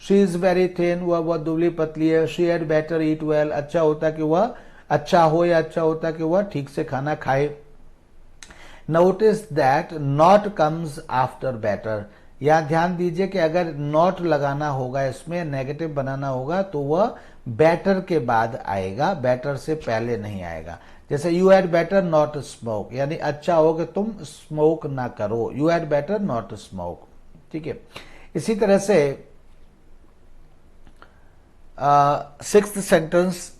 Speaker 1: शी इज वेरी थिन, वह बहुत दुबली पतली है, she had better eat well, अच्छा होता कि वह अच्छा हो, या अच्छा होता कि वह ठीक से खाना खाए। Notice that not comes after better, यहां ध्यान दीजिए कि अगर नॉट लगाना होगा इसमें, नेगेटिव बनाना होगा, तो वह बेटर के बाद आएगा, बेटर से पहले नहीं आएगा। जैसे you had better not smoke, यानी अच्छा हो कि तुम स्मोक ना करो, you had better not smoke. ठीक है, इसी तरह से sixth sentence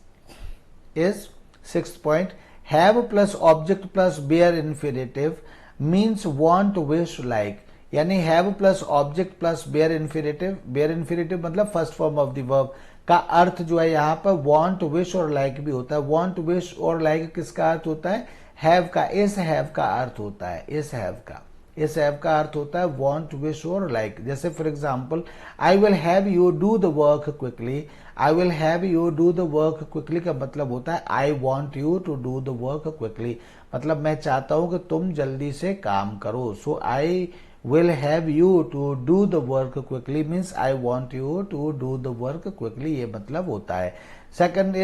Speaker 1: is, sixth point, have plus object plus bare infinitive means want wish like, यानी have plus object plus bare infinitive, bare infinitive मतलब first form of the verb का अर्थ जो है यहाँ पर वांट विश और लाइक भी होता है। वांट विश और लाइक किसका अर्थ होता है, हैव का, इस हैव का अर्थ होता है, इस हैव का, इस हैव का अर्थ होता है वांट विश और लाइक। जैसे for example, I will have you do the work quickly, I will have you do the work quickly का मतलब होता है I want you to do the work quickly, मतलब मैं चाहता हूं कि तुम जल्दी से काम करो। सो आई will have you to do the work quickly means I want you to do the work quickly, ये मतलब होता है। Second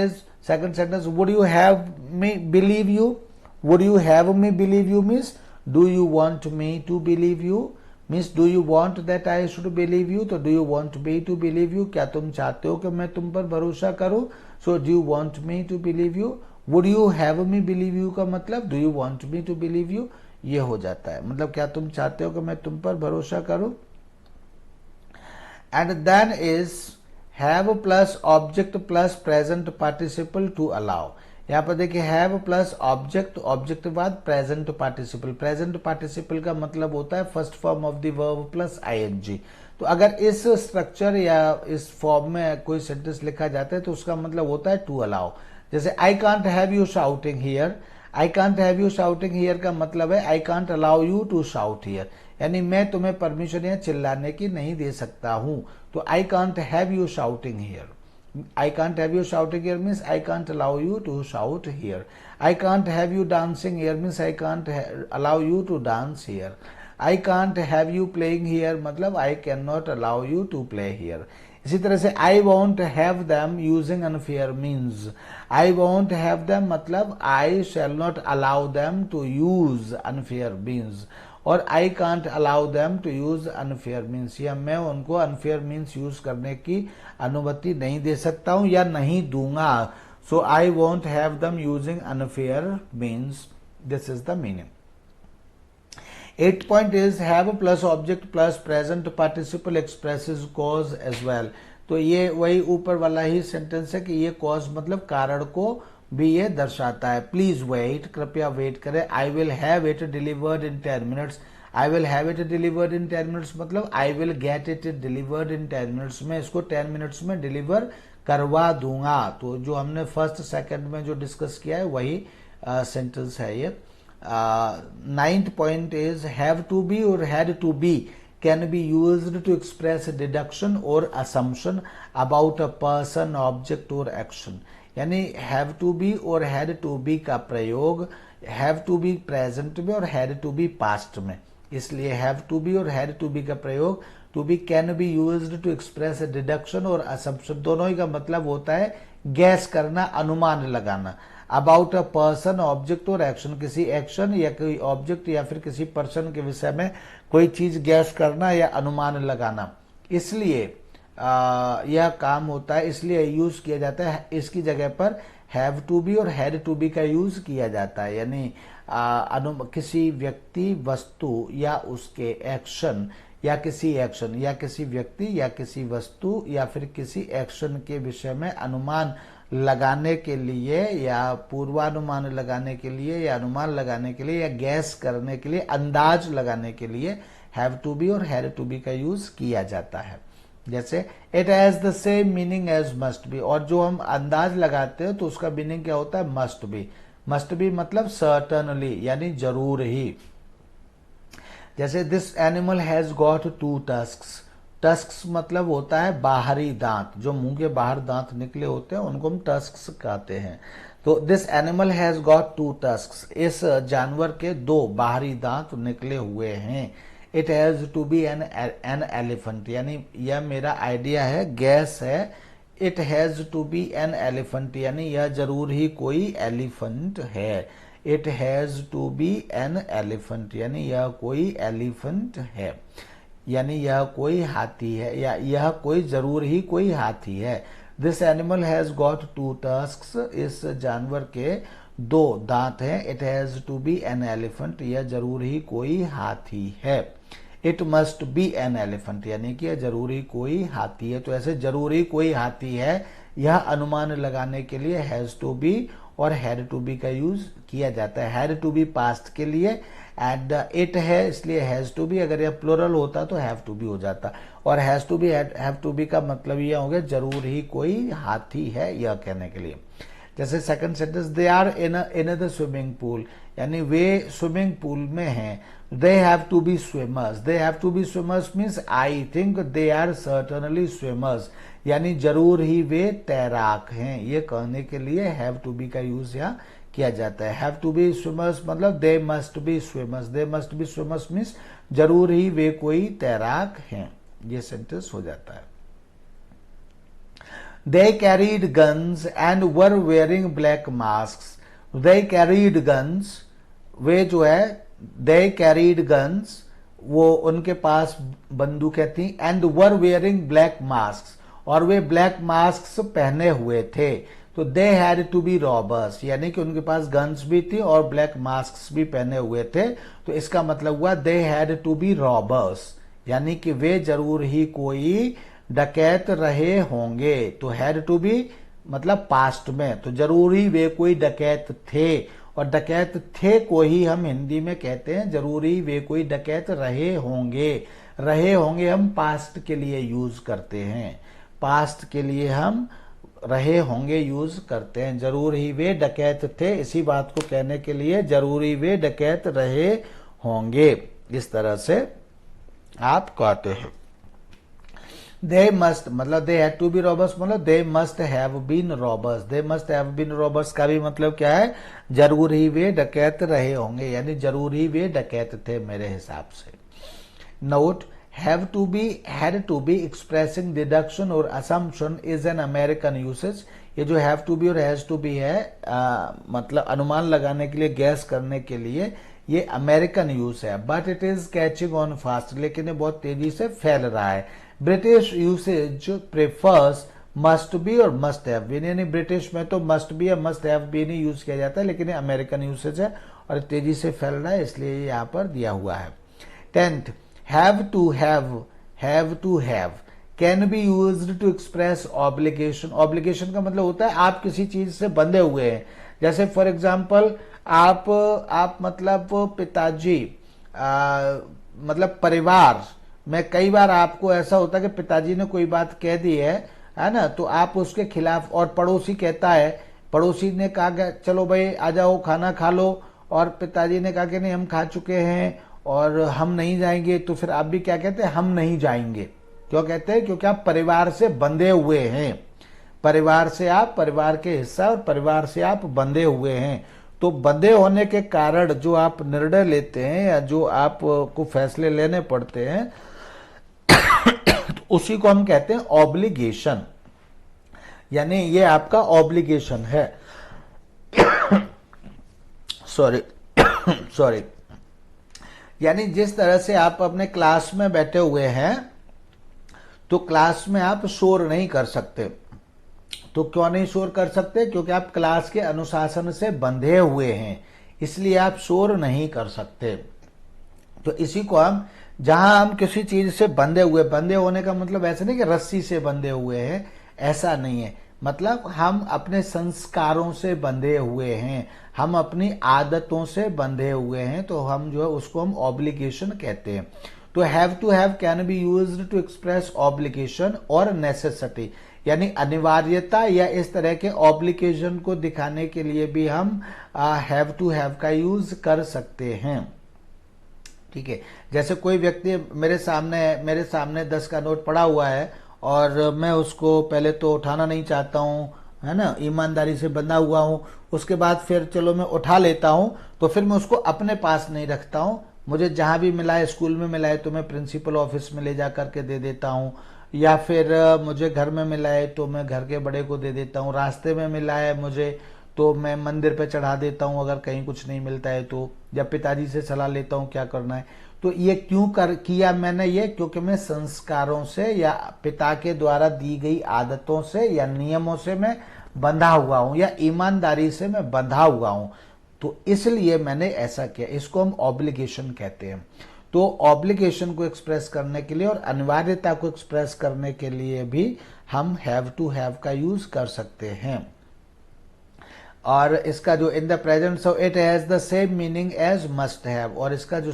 Speaker 1: sentence, would you have me believe you, would you have me believe you means do you want me to believe you, means do you want that I should believe you, तो do you want me to believe you, क्या तुम चाहते हो कि मैं तुम पर भरोसा करूं, so do you want me to believe you। would you have me believe you का मतलब do you want me to believe you, ये हो जाता है, मतलब क्या तुम चाहते हो कि मैं तुम पर भरोसा करूं। And then is have plus object plus present participle to allow, यहां पर देखिए हैव प्लस ऑब्जेक्ट, ऑब्जेक्ट के बाद प्रेजेंट पार्टिसिपल, प्रेजेंट पार्टिसिपल का मतलब होता है first form of the verb plus ING. तो अगर इस स्ट्रक्चर या इस फॉर्म में कोई सेंटेंस लिखा जाता है तो उसका मतलब होता है टू अलाउ। जैसे I can't have you shouting here, I can't have you shouting here का मतलब है I can't allow you to shout here, यानी मैं तुम्हें परमिशन या चिल्लाने की नहीं दे सकता हूं। तो आई can't have you shouting here, I can't have you shouting here means I can't allow you to shout here. I can't have you dancing here means I can't allow you to dance here. I can't have you playing here मतलब I cannot allow you to play here. इसी तरह से I won't have them using unfair means I won't have them मतलब I shall not allow them to use unfair means, और I can't allow them to use unfair means, या मैं उनको unfair means use करने की अनुमति नहीं दे सकता हूं या नहीं दूंगा। So I won't have them using unfair means, this is the meaning. 8 point is have plus object plus present participle expresses cause as well. तो ये वही ऊपर वाला ही सेंटेंस है कि ये कॉज मतलब कारण को भी ये दर्शाता है। प्लीज वेट, कृपया वेट करें। I will have it delivered in 10 minutes, I will have it delivered in 10 minutes मतलब I will get it delivered in 10 minutes, में इसको 10 मिनट्स में डिलीवर करवा दूंगा। तो जो हमने फर्स्ट सेकंड में जो डिस्कस किया है वही सेंटेंस है ये। 9th point is have to be और had to be can be used to express deduction or assumption about a person, object or action। यानी हैव टू बी और हैड टू बी का प्रयोग हैव टू बी प्रेजेंट में और had to B past में, इसलिए have to be और had to be का प्रयोग to be can be used to express deduction और असम्पशन, दोनों ही का मतलब होता है गैस करना, अनुमान लगाना। अबाउट अ पर्सन, ऑब्जेक्ट और एक्शन, किसी एक्शन या कोई ऑब्जेक्ट या फिर किसी पर्सन के विषय में कोई चीज गैस करना या अनुमान लगाना, इसलिए यह काम होता है, इसलिए यूज किया जाता है। इसकी जगह पर हैव टू बी और हैड टू बी का यूज किया जाता है, यानी किसी व्यक्ति, वस्तु या उसके एक्शन या किसी एक्शन या किसी व्यक्ति या किसी वस्तु या फिर किसी एक्शन के विषय में अनुमान लगाने के लिए या पूर्वानुमान लगाने के लिए या अनुमान लगाने के लिए या गैस करने के लिए, अंदाज लगाने के लिए हैव टू बी और हैड टू बी का यूज किया जाता है। जैसे it has the same meaning as must be, और जो हम अंदाज लगाते हैं तो उसका मीनिंग क्या होता है, मस्ट बी। मस्ट बी मतलब सर्टनली यानी जरूर ही। जैसे this animal has got 2 tusks, tusks मतलब होता है बाहरी दांत, जो मुंह के बाहर दांत निकले होते हैं उनको हम टस्क्स कहते हैं। तो this animal has got 2 tusks, इस जानवर के 2 बाहरी दांत निकले हुए हैं। It has to be an elephant, यानी यह मेरा आइडिया है, गैस है। It has to be an elephant यानी यह जरूर ही कोई एलिफेंट है। It has to be an elephant यानी यह कोई एलिफेंट है, यानी यह कोई हाथी है या यह कोई जरूर ही कोई हाथी है। This animal has got 2 tusks, इस जानवर के 2 दांत हैं। It has to be an elephant, यह जरूर ही कोई हाथी है। It must be an elephant यानी कि यह जरूरी कोई हाथी है। तो ऐसे जरूरी कोई हाथी है, यह अनुमान लगाने के लिए हैज टू बी और हैड टू बी का यूज किया जाता है। हैड टू बी पास्ट के लिए एंड इट है, इसलिए हैज टू बी, अगर यह प्लूरल होता तो हैव टू बी हो जाता, और has to be have to be का मतलब यह हो गया जरूर ही कोई हाथी है, यह कहने के लिए। जैसे second sentence, they are in the swimming pool, यानी वे स्विमिंग पूल में हैं। They have to be swimmers, they have to be swimmers means I think they are certainly swimmers, यानी जरूर ही वे तैराक हैं, ये कहने के लिए हैव टू बी का यूज यहाँ किया जाता है। हैव टू बी स्विमर्स मतलब they must be swimmers, they must be swimmers means जरूर ही वे कोई तैराक हैं, ये सेंटेंस हो जाता है। They carried guns and were wearing black masks. They carried guns, वे जो है they carried guns, वो उनके पास बंदूकें थी, and were wearing black masks, और वे ब्लैक मास्क पहने हुए थे। तो they had to be robbers, यानी कि उनके पास गन्स भी थी और ब्लैक मास्क भी पहने हुए थे। तो इसका मतलब हुआ they had to be robbers, यानी कि वे जरूर ही कोई डकैत रहे होंगे। तो हैड टू बी मतलब पास्ट में, तो जरूरी वे कोई डकैत थे, और डकैत थे को ही हम हिंदी में कहते हैं जरूरी वे कोई डकैत रहे होंगे। रहे होंगे हम पास्ट के लिए यूज करते हैं, पास्ट के लिए हम रहे होंगे यूज करते हैं। जरूर ही वे डकैत थे, इसी बात को कहने के लिए जरूरी वे डकैत रहे होंगे, इस तरह से आप कहते हैं। दे मस्ट मतलब they had to be robbers, मतलब they must have been robbers. They must have been robbers का भी मतलब क्या है, जरूर ही वे डकैत रहे होंगे, यानी जरूर ही वे डकैत थे मेरे हिसाब से। Note, have to be, had to be expressing deduction or assumption is an American usage। ये जो have to be और has to be है मतलब अनुमान लगाने के लिए, गैस करने के लिए, ये अमेरिकन यूज है। But it is catching on fast, लेकिन ये बहुत तेजी से फैल रहा है। British usage prefers must be और मस्ट हैव बीन, यानी ब्रिटिश में तो मस्ट बी या मस्ट हैव बीन ही यूज किया जाता है, लेकिन ये अमेरिकन यूसेज है और तेजी से फैल रहा है, इसलिए यहाँ पर दिया हुआ है। 10th, have to have can be used to express obligation। obligation का मतलब होता है आप किसी चीज से बंधे हुए हैं। जैसे फॉर एग्जाम्पल आप मतलब पिताजी मतलब परिवार में कई बार आपको ऐसा होता है कि पिताजी ने कोई बात कह दी है ना, तो आप उसके खिलाफ, और पड़ोसी कहता है, पड़ोसी ने कहा चलो भाई आ जाओ खाना खा लो, और पिताजी ने कहा कि नहीं हम खा चुके हैं और हम नहीं जाएंगे, तो फिर आप भी क्या कहते हैं, हम नहीं जाएंगे। क्यों कहते हैं, क्योंकि आप परिवार से बंधे हुए हैं, परिवार से आप परिवार के हिस्सा और परिवार से आप बंधे हुए हैं। तो बंधे होने के कारण जो आप निर्णय लेते हैं या जो आपको फैसले लेने पड़ते हैं तो उसी को हम कहते हैं ऑब्लिगेशन, यानी ये आपका ऑब्लिगेशन है। सॉरी यानी जिस तरह से आप अपने क्लास में बैठे हुए हैं तो क्लास में आप शोर नहीं कर सकते। तो क्यों नहीं शोर कर सकते, क्योंकि आप क्लास के अनुशासन से बंधे हुए हैं, इसलिए आप शोर नहीं कर सकते। तो इसी को हम, जहां हम किसी चीज से बंधे हुए, बंधे होने का मतलब ऐसा नहीं कि रस्सी से बंधे हुए हैं, ऐसा नहीं है, मतलब हम अपने संस्कारों से बंधे हुए हैं, हम अपनी आदतों से बंधे हुए हैं, तो हम जो है उसको हम ऑब्लिगेशन कहते हैं। तो have to have can be used to express obligation और नेसेसिटी, यानी अनिवार्यता या इस तरह के ऑब्लिगेशन को दिखाने के लिए भी हम हैव टू हैव का यूज कर सकते हैं। ठीक है, जैसे कोई व्यक्ति मेरे सामने 10 का नोट पड़ा हुआ है और मैं उसको पहले तो उठाना नहीं चाहता हूं, है ना, ईमानदारी से बंधा हुआ हूं, उसके बाद फिर चलो मैं उठा लेता हूं, तो फिर मैं उसको अपने पास नहीं रखता हूं, मुझे जहां भी मिला है, स्कूल में मिला है तो मैं प्रिंसिपल ऑफिस में ले जा करके दे देता हूं, या फिर मुझे घर में मिला है तो मैं घर के बड़े को दे देता हूं, रास्ते में मिला है मुझे तो मैं मंदिर पे चढ़ा देता हूं अगर कहीं कुछ नहीं मिलता है तो, या पिताजी से सलाह लेता हूं क्या करना है। तो ये क्यों किया मैंने ये, क्योंकि मैं संस्कारों से या पिता के द्वारा दी गई आदतों से या नियमों से मैं बंधा हुआ हूं, या ईमानदारी से मैं बंधा हुआ हूं, तो इसलिए मैंने ऐसा किया। इसको हम ऑब्लिगेशन कहते हैं। तो ऑब्लिगेशन को एक्सप्रेस करने के लिए और अनिवार्यता को एक्सप्रेस करने के लिए भी हम हैव टू हैव का यूज कर सकते हैं। और इसका जो in the present, so it has the same meaning as must have, और इसका जो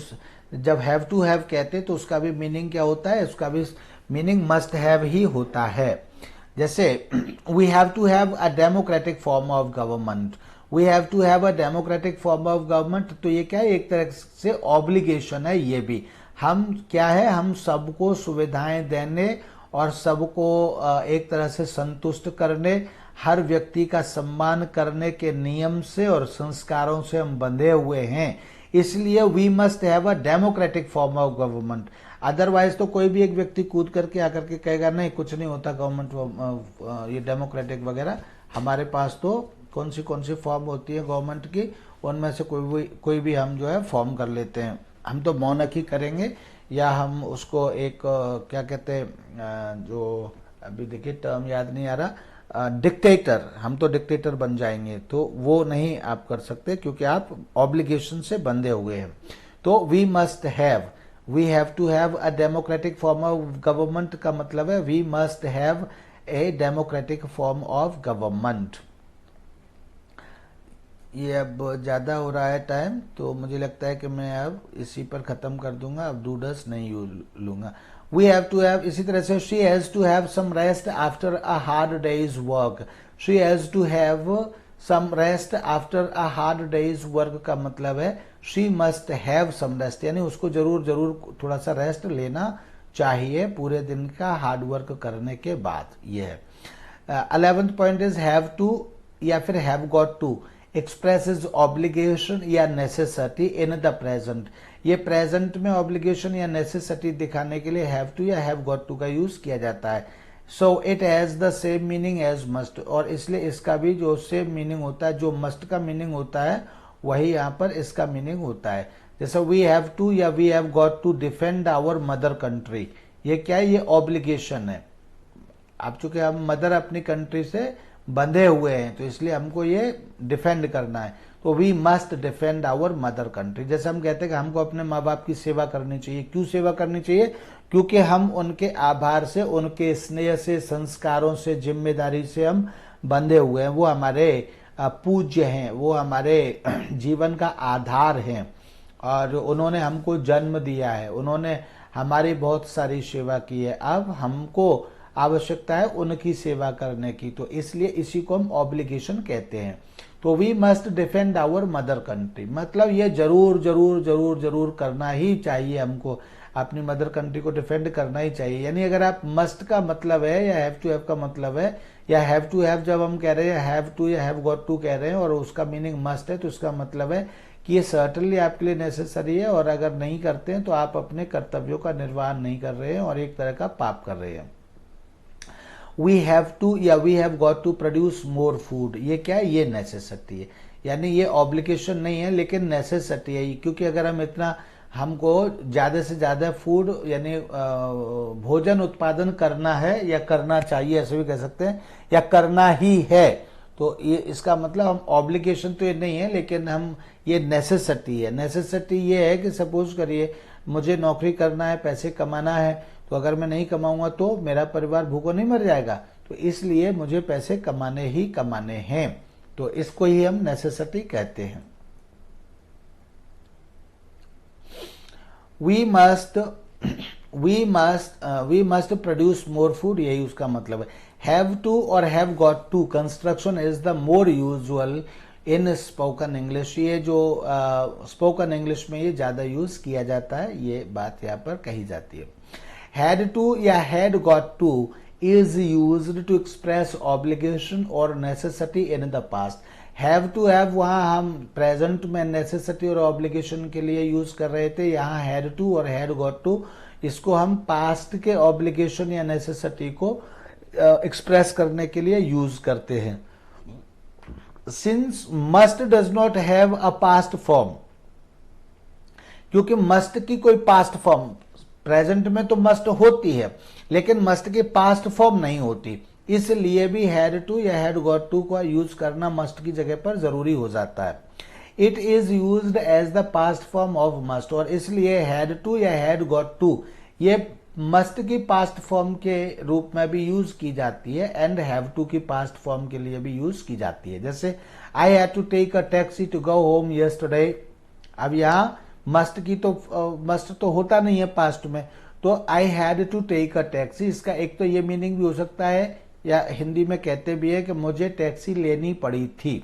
Speaker 1: जब हैव टू हैव कहते तो उसका भी मीनिंग क्या होता है, उसका भी मीनिंग मस्ट हैव ही होता है। जैसे we have to have a democratic form of government, we have to have a democratic form of government, तो ये क्या है, एक तरह से ऑब्लिगेशन है। ये भी हम क्या है, हम सबको सुविधाएं देने और सबको एक तरह से संतुष्ट करने, हर व्यक्ति का सम्मान करने के नियम से और संस्कारों से हम बंधे हुए हैं, इसलिए we must have a democratic form of government. Otherwise तो कोई भी एक व्यक्ति कूद करके आकर के कहेगा नहीं कुछ नहीं होता गवर्नमेंट, ये डेमोक्रेटिक वगैरह, हमारे पास तो कौन सी फॉर्म होती है गवर्नमेंट की, उनमें से कोई भी हम जो है फॉर्म कर लेते हैं, हम तो मौनकी करेंगे, या हम उसको एक क्या कहते हैं, जो अभी देखिए टर्म याद नहीं आ रहा, डिक्टेटर, हम तो डिक्टेटर बन जाएंगे, तो वो नहीं आप कर सकते क्योंकि आप ऑब्लिगेशन से बंधे हुए हैं। तो we must have, we have to have a democratic form of government का मतलब है we must have a democratic form of government. ये अब ज़्यादा हो रहा है टाइम, तो मुझे लगता है कि मैं अब इसी पर ख़त्म कर दूंगा, अब डू डस नहीं लूंगा। वी हैव टू हैव, इसी तरह से she has to have some rest after a hard day's work. She has to have some rest after a hard day's work का मतलब है she must have some rest, यानी उसको जरूर जरूर थोड़ा सा रेस्ट लेना चाहिए पूरे दिन का हार्ड वर्क करने के बाद। ये है 11th point is have to या फिर have got to expresses obligation या नेसेसिटी इन द प्रेजेंट। ये प्रेजेंट में ऑब्लिगेशन या नेसेसिटी दिखाने के लिए हैव टू या हैव गॉट टू का यूज किया जाता है। So it has the same meaning as must, और इसलिए इसका भी जो सेम मीनिंग होता है, जो मस्ट का मीनिंग होता है वही यहाँ पर इसका मीनिंग होता है। जैसे वी हैव टू या we have got to defend our mother country, ये क्या है, ये ऑब्लिगेशन है। अब चूंकि हम मदर अपनी कंट्री से बंधे हुए हैं तो इसलिए हमको ये डिफेंड करना है, तो we must defend our mother country. जैसे हम कहते हैं कि हमको अपने माँ बाप की सेवा करनी चाहिए। क्यों सेवा करनी चाहिए? क्योंकि हम उनके आभार से, उनके स्नेह से, संस्कारों से, जिम्मेदारी से हम बंधे हुए हैं। वो हमारे पूज्य हैं, वो हमारे जीवन का आधार हैं, और उन्होंने हमको जन्म दिया है, उन्होंने हमारी बहुत सारी सेवा की है। अब हमको आवश्यकता है उनकी सेवा करने की, तो इसलिए इसी को हम ऑब्लिगेशन कहते हैं। तो we must defend our mother country, मतलब ये जरूर जरूर जरूर जरूर करना ही चाहिए, हमको अपनी मदर कंट्री को डिफेंड करना ही चाहिए। यानी अगर आप मस्ट का मतलब है या हैव टू हैव का मतलब है, या हैव टू हैव जब हम कह रहे हैं, हैव टू या हैव गॉट टू कह रहे हैं और उसका मीनिंग मस्ट है, तो इसका मतलब है कि ये सर्टनली आपके लिए नेसेसरी है, और अगर नहीं करते हैं तो आप अपने कर्तव्यों का निर्वाह नहीं कर रहे हैं और एक तरह का पाप कर रहे हैं। वी हैव टू या we have got to produce more food, ये क्या है, ये नेसेसिटी है। यानी ये ऑब्लिगेशन नहीं है लेकिन नेसेसिटी है, क्योंकि अगर हम इतना, हमको ज्यादा से ज्यादा फूड यानी भोजन उत्पादन करना है या करना चाहिए, ऐसे भी कह सकते हैं, या करना ही है, तो ये इसका मतलब हम ऑब्लिगेशन तो ये नहीं है लेकिन हम ये नेसेसिटी है। नेसेसिटी ये है कि सपोज करिए मुझे नौकरी करना है, पैसे कमाना है, तो अगर मैं नहीं कमाऊंगा तो मेरा परिवार भूखा नहीं मर जाएगा, तो इसलिए मुझे पैसे कमाने ही कमाने हैं, तो इसको ही हम नेसेसिटी कहते हैं। We must produce more food, यही उसका मतलब है। हैव टू और have got to construction is the more usual in spoken English, ये जो स्पोकन इंग्लिश में ये ज्यादा यूज किया जाता है, ये बात यहाँ पर कही जाती है। हैड टू या had got to is used to express obligation और necessity in the past. Have to have वहां हम प्रेजेंट में नेसेसिटी और ऑब्लिगेशन के लिए यूज कर रहे थे, यहाँ हैड टू और हैड गॉट टू इसको हम पास्ट के ऑब्लिगेशन या नेसेसिटी को एक्सप्रेस करने के लिए यूज करते हैं। Since must does not have a past form, क्योंकि मस्ट की कोई पास्ट फॉर्म, प्रेजेंट में तो मस्ट होती है लेकिन मस्ट की पास्ट फॉर्म नहीं होती, इसलिए भी हैड टू या हैड गॉट टू का यूज करना मस्ट की जगह पर जरूरी हो जाता है। It is used as the past form of must, और इसलिए हैड टू या हैड गॉट टू ये मस्ट की पास्ट फॉर्म के रूप में भी यूज की जाती है, एंड हैव टू की पास्ट फॉर्म के लिए भी यूज की जाती है। जैसे I had to take a taxi to go home yesterday, अब यहाँ मस्ट की तो मस्ट तो होता नहीं है पास्ट में, तो I had to take a taxi, इसका एक तो ये मीनिंग भी हो सकता है, या हिंदी में कहते भी है कि मुझे टैक्सी लेनी पड़ी थी,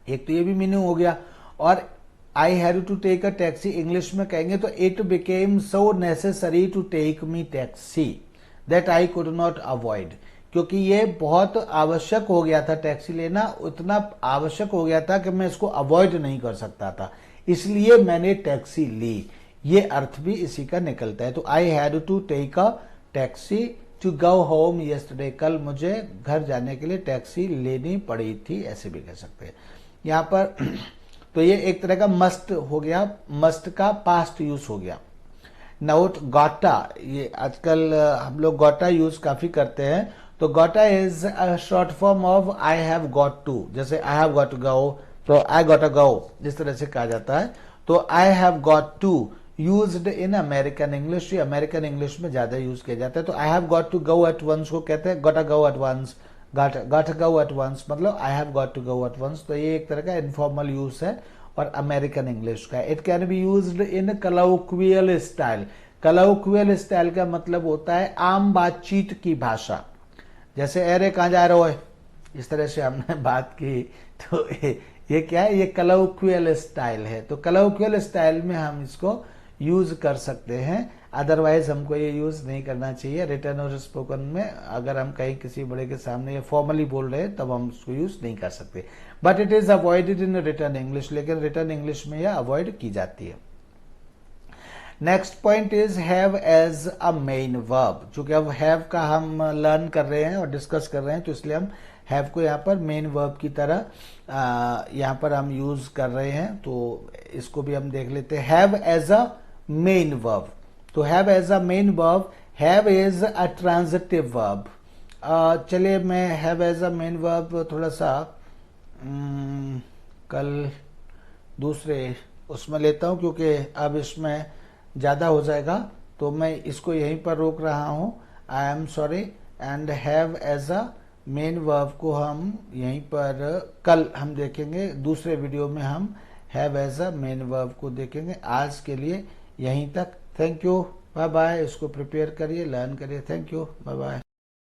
Speaker 1: एक तो ये भी मीनिंग हो गया। और I had to take a taxi English में कहेंगे तो it became so necessary to take me taxi that I could not avoid, क्योंकि ये बहुत आवश्यक हो गया था टैक्सी लेना, उतना आवश्यक हो गया था कि मैं इसको अवॉइड नहीं कर सकता था, इसलिए मैंने टैक्सी ली, ये अर्थ भी इसी का निकलता है। तो I had to take a taxi to go home yesterday, कल मुझे घर जाने के लिए टैक्सी लेनी पड़ी थी, ऐसे भी कह सकते हैं यहाँ पर। तो ये एक तरह का मस्ट हो गया, मस्ट का पास्ट यूज हो गया। नोट गोटा, ये आजकल हम लोग गोटा यूज काफी करते हैं, तो gotta is a short form of I have got to, जैसे I have got to go, तो आई गॉट अ गो जिस तरह से कहा जाता है, तो I have got to used in American English, ये अमेरिकन इंग्लिश में ज्यादा यूज किया जाता है। तो I have got to go at once को कहते हैं got a go at once, got go at once मतलब I have got to go at once. तो ये एक तरह का इनफॉर्मल यूज है और अमेरिकन इंग्लिश का। It can be used in colloquial style. Colloquial style का मतलब होता है आम बातचीत की भाषा। जैसे अरे कहाँ जा रहे हो, इस तरह से हमने बात की, तो ये क्या है, ये कलोक्वियल स्टाइल है। तो कलोक्वियल स्टाइल में हम इसको यूज कर सकते हैं, अदरवाइज हमको ये यूज नहीं करना चाहिए। रिटर्न और स्पोकन में अगर हम कहीं किसी बड़े के सामने फॉर्मली बोल रहे हैं तब हम उसको यूज नहीं कर सकते। But it is avoided in written English, लेकिन रिटर्न इंग्लिश में यह अवॉइड की जाती है। Next point is have as a main verb. चूंकि अब हैव का हम लर्न कर रहे हैं और डिस्कस कर रहे हैं, तो इसलिए हम हैव को यहाँ पर मेन वर्ब की तरह यहाँ पर हम यूज कर रहे हैं। तो इसको भी हम देख लेते हैं, have as a main verb. तो have as a main verb, have is a transitive verb. चलिए मैं have as a main verb थोड़ा सा कल दूसरे उसमें लेता हूं, क्योंकि अब इसमें ज़्यादा हो जाएगा, तो मैं इसको यहीं पर रोक रहा हूं। I am sorry. And have as a main verb को हम यहीं पर कल हम देखेंगे, दूसरे वीडियो में हम have as a main verb को देखेंगे। आज के लिए यहीं तक। Thank you, bye bye. इसको प्रिपेयर करिए, लर्न करिए। Thank you, bye bye.